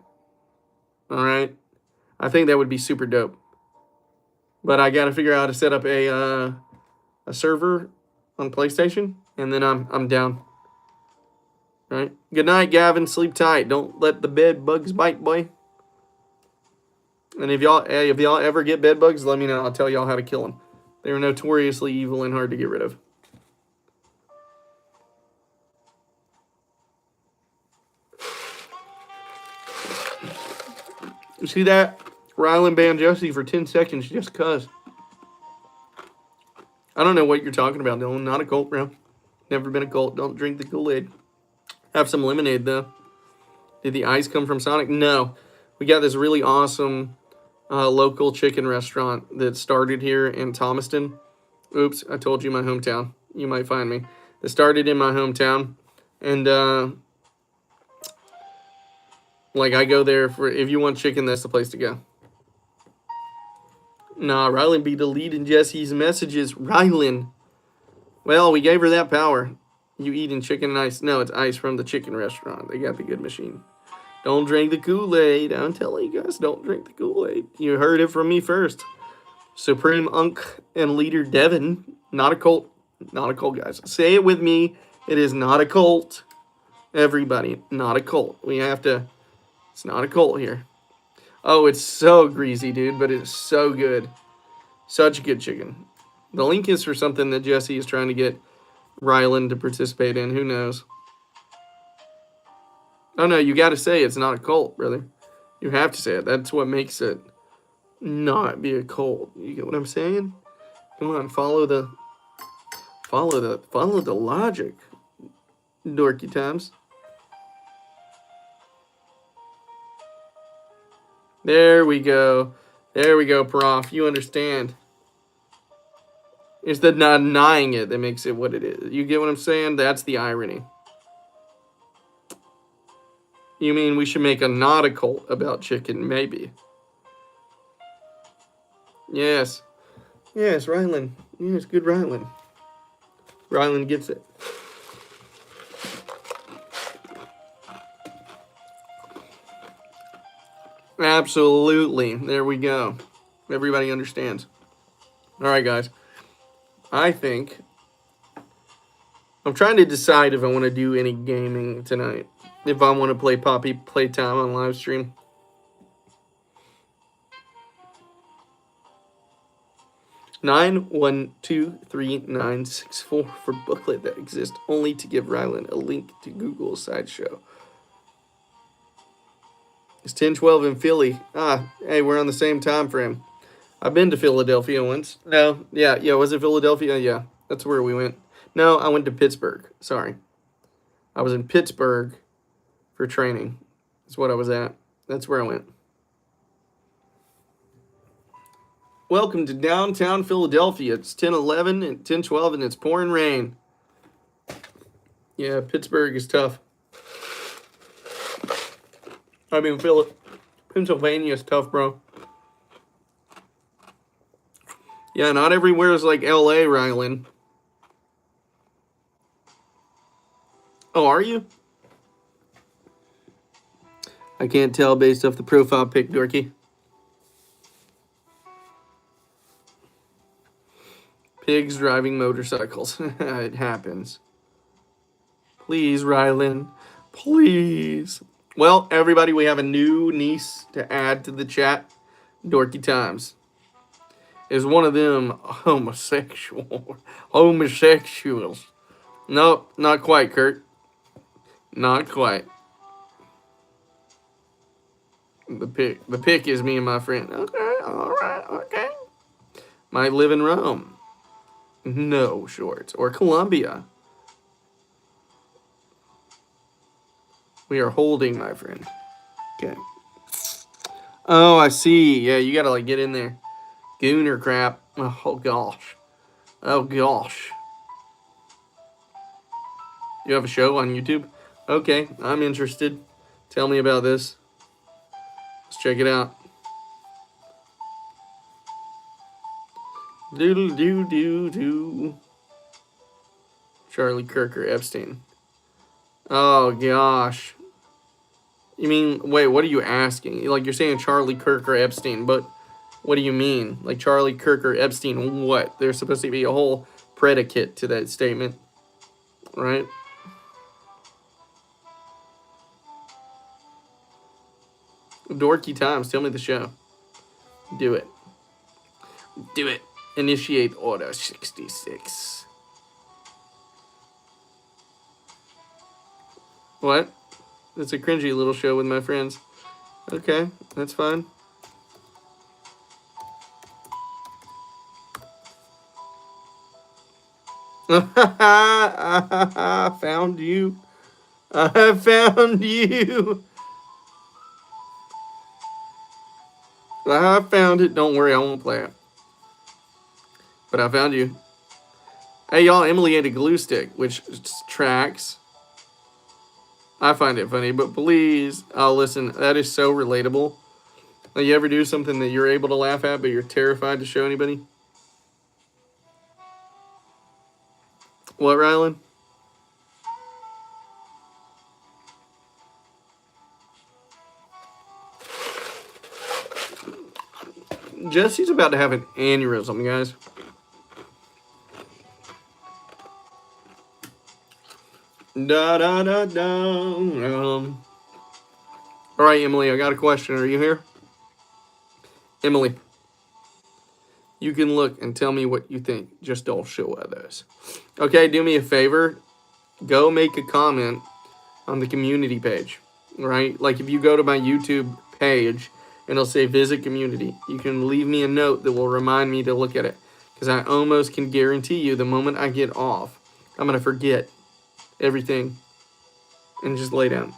All right? I think that would be super dope. But I got to figure out how to set up a server on PlayStation, and then I'm down. All right? Good night, Gavin. Sleep tight. Don't let the bed bugs bite, boy. And if y'all ever get bed bugs, let me know. I'll tell y'all how to kill them. They're notoriously evil and hard to get rid of. You see that? Rylan banned Josie for 10 seconds just cuz. I don't know what you're talking about, Dylan. Not a cult, bro. Never been a cult. Don't drink the Kool-Aid. Have some lemonade, though. Did the ice come from Sonic? No. We got this really awesome local chicken restaurant that started here in Thomaston. Oops, I told you my hometown. You might find me. It started in my hometown. And, like, I go there for, if you want chicken, that's the place to go. Nah, Rylan be deleting Jesse's messages. Rylan. Well, we gave her that power. You eating chicken and ice? No, it's ice from the chicken restaurant. They got the good machine. Don't drink the Kool-Aid. I'm telling you guys, don't drink the Kool-Aid. You heard it from me first. Supreme Unk and Leader Devin. Not a cult. Not a cult, guys. Say it with me. It is not a cult. Everybody, not a cult. We have to... It's not a cult here. Oh, it's so greasy, dude, but it's so good. Such good chicken. The link is for something that Jesse is trying to get Rylan to participate in. Who knows? Oh, no, you got to say it's not a cult, brother. You have to say it. That's what makes it not be a cult. You get what I'm saying? Come on, follow the logic, dorky times. There we go. There we go, Prof. You understand. It's the not denying it that makes it what it is. You get what I'm saying? That's the irony. You mean we should make a not a cult about chicken? Maybe. Yes. Yes, Rylan. Yes, good Rylan. Rylan gets it. Absolutely. There we go. Everybody understands. All right, guys. I think I'm trying to decide if I want to do any gaming tonight. If I want to play Poppy Playtime on live stream. Nine 123 964 for booklet that exists only to give Rylan a link to Google's sideshow. It's 10:12 in Philly. Hey, we're on the same time frame. I've been to Philadelphia once. No, yeah, was it Philadelphia? Yeah, that's where we went. No, I went to Pittsburgh. Sorry. I was in Pittsburgh for training. That's what I was at. That's where I went. Welcome to downtown Philadelphia. It's 10:11 and 10:12 and it's pouring rain. Yeah, Pittsburgh is tough. I mean, Pennsylvania is tough, bro. Yeah, not everywhere is like L.A., Rylan. Oh, are you? I can't tell based off the profile pic, Dorky. Pigs driving motorcycles. It happens. Please, Rylan. Please. Well, everybody, we have a new niece to add to the chat. Dorky Times. Is one of them homosexuals? No, not quite, Kurt. Not quite. The pick is me and my friend. Okay, all right, okay. Might live in Rome. No shorts. Or Colombia. We are holding, my friend. Okay. Oh, I see. Yeah, you gotta like get in there. Gooner crap. Oh gosh. Oh gosh. You have a show on YouTube? Okay, I'm interested. Tell me about this. Let's check it out. Doodle doo doo doo. Charlie Kirk or Epstein. Oh gosh. You mean, wait, what are you asking? Like, you're saying Charlie Kirk or Epstein, but what do you mean? Like, Charlie Kirk or Epstein, what? There's supposed to be a whole predicate to that statement, right? Dorky Times, tell me the show. Do it. Do it. Initiate Order 66. What? It's a cringy little show with my friends. Okay, that's fine. I found you. I found you. I found it. Don't worry, I won't play it. But I found you. Hey, y'all, Emily ate a glue stick, which tracks. I find it funny, but please, listen, that is so relatable. Like, you ever do something that you're able to laugh at, but you're terrified to show anybody? What, Rylan? Jesse's about to have an aneurysm, guys. Da da da da. All right, Emily, I got a question. Are you here? Emily, you can look and tell me what you think. Just don't show others. Okay, do me a favor. Go make a comment on the community page, right? Like if you go to my YouTube page and it'll say visit community, you can leave me a note that will remind me to look at it. Because I almost can guarantee you the moment I get off, I'm going to forget everything and just lay down.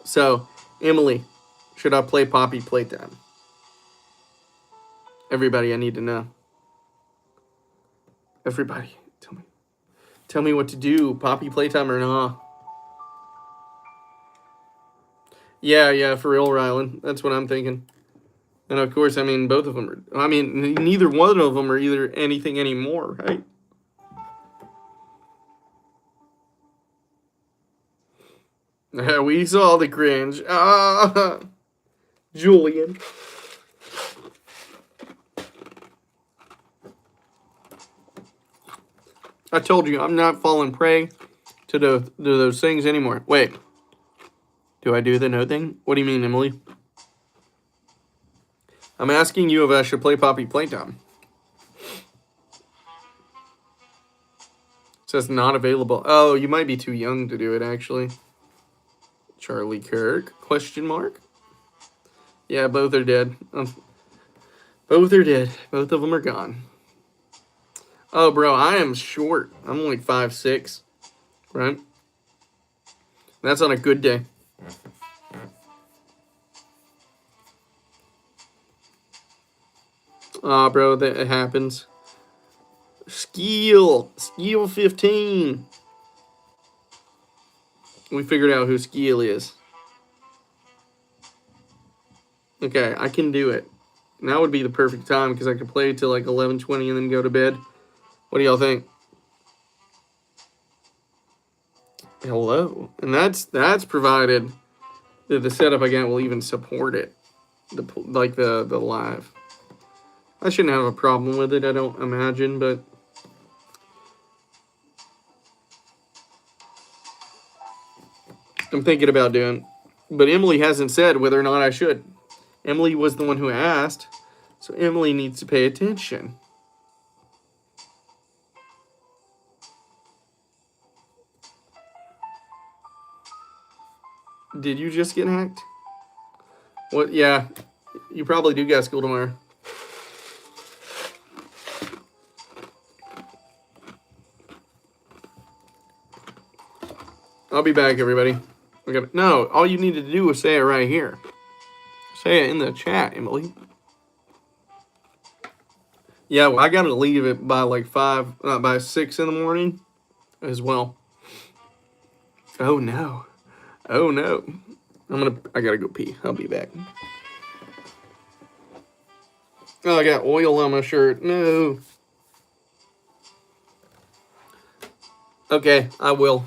So, Emily, should I play Poppy Playtime? Everybody, I need to know. Everybody, tell me. Tell me what to do. Poppy Playtime or not? Yeah, for real, Rylan. That's what I'm thinking. And of course, I mean, both of them are. I mean, neither one of them are either anything anymore, right? We saw the cringe. Julian. I told you, I'm not falling prey to those things anymore. Wait. Do I do the no thing? What do you mean, Emily? I'm asking you if I should play Poppy Playtime. It says not available. Oh, you might be too young to do it, actually. Charlie Kirk? Question mark? Yeah, both are dead. Both are dead. Both of them are gone. Oh, bro, I am short. I'm only 5'6", right? That's on a good day. Bro, that happens. Skeel 15. We figured out who Skeel is. Okay, I can do it. Now would be the perfect time because I could play till like 11:20 and then go to bed. What do y'all think? Hello, and that's provided that the setup I got will even support it. The live. I shouldn't have a problem with it. I don't imagine, but I'm thinking about doing. But Emily hasn't said whether or not I should. Emily was the one who asked, so Emily needs to pay attention. Did you just get hacked? What? Yeah, you probably do got school tomorrow. I'll be back, everybody. No, all you needed to do was say it right here. Say it in the chat, Emily. Yeah, well, I gotta leave it by like by 6 in the morning as well. Oh no. Oh no. I gotta go pee. I'll be back. Oh, I got oil on my shirt. No. Okay, I will.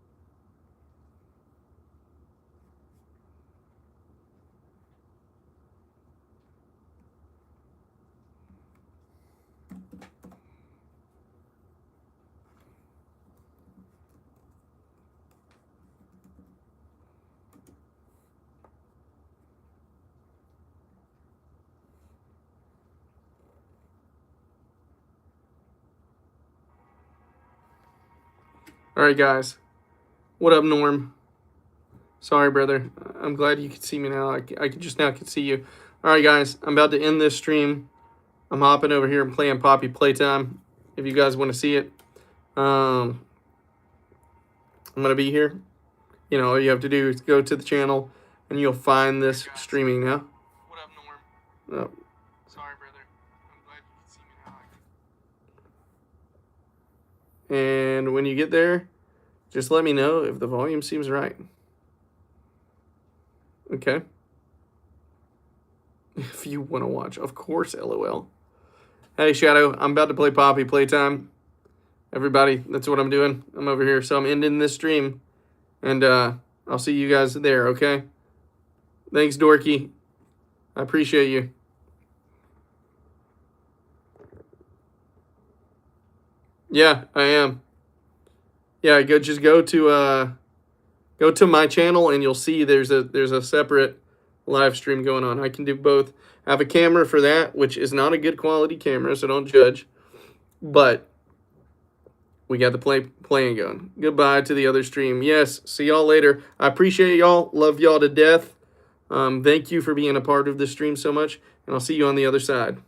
All right, guys. What up, Norm? Sorry, brother. I'm glad you could see me now. I just now could see you. All right, guys. I'm about to end this stream. I'm hopping over here and playing Poppy Playtime. If you guys want to see it, I'm gonna be here. You know, all you have to do is go to the channel, and you'll find this streaming now. What up, Norm? Oh. Sorry, brother. I'm glad you could see me now. And when you get there, just let me know if the volume seems right. Okay. If you want to watch, of course, LOL. Hey, Shadow, I'm about to play Poppy Playtime. Everybody, that's what I'm doing. I'm over here, so I'm ending this stream. And I'll see you guys there, okay? Thanks, Dorky. I appreciate you. Yeah, I am. Yeah, just go to my channel and you'll see there's a separate live stream going on. I can do both. I have a camera for that, which is not a good quality camera, so don't judge. But we got the playing going. Goodbye to the other stream. Yes, see y'all later. I appreciate y'all. Love y'all to death. Thank you for being a part of this stream so much, and I'll see you on the other side.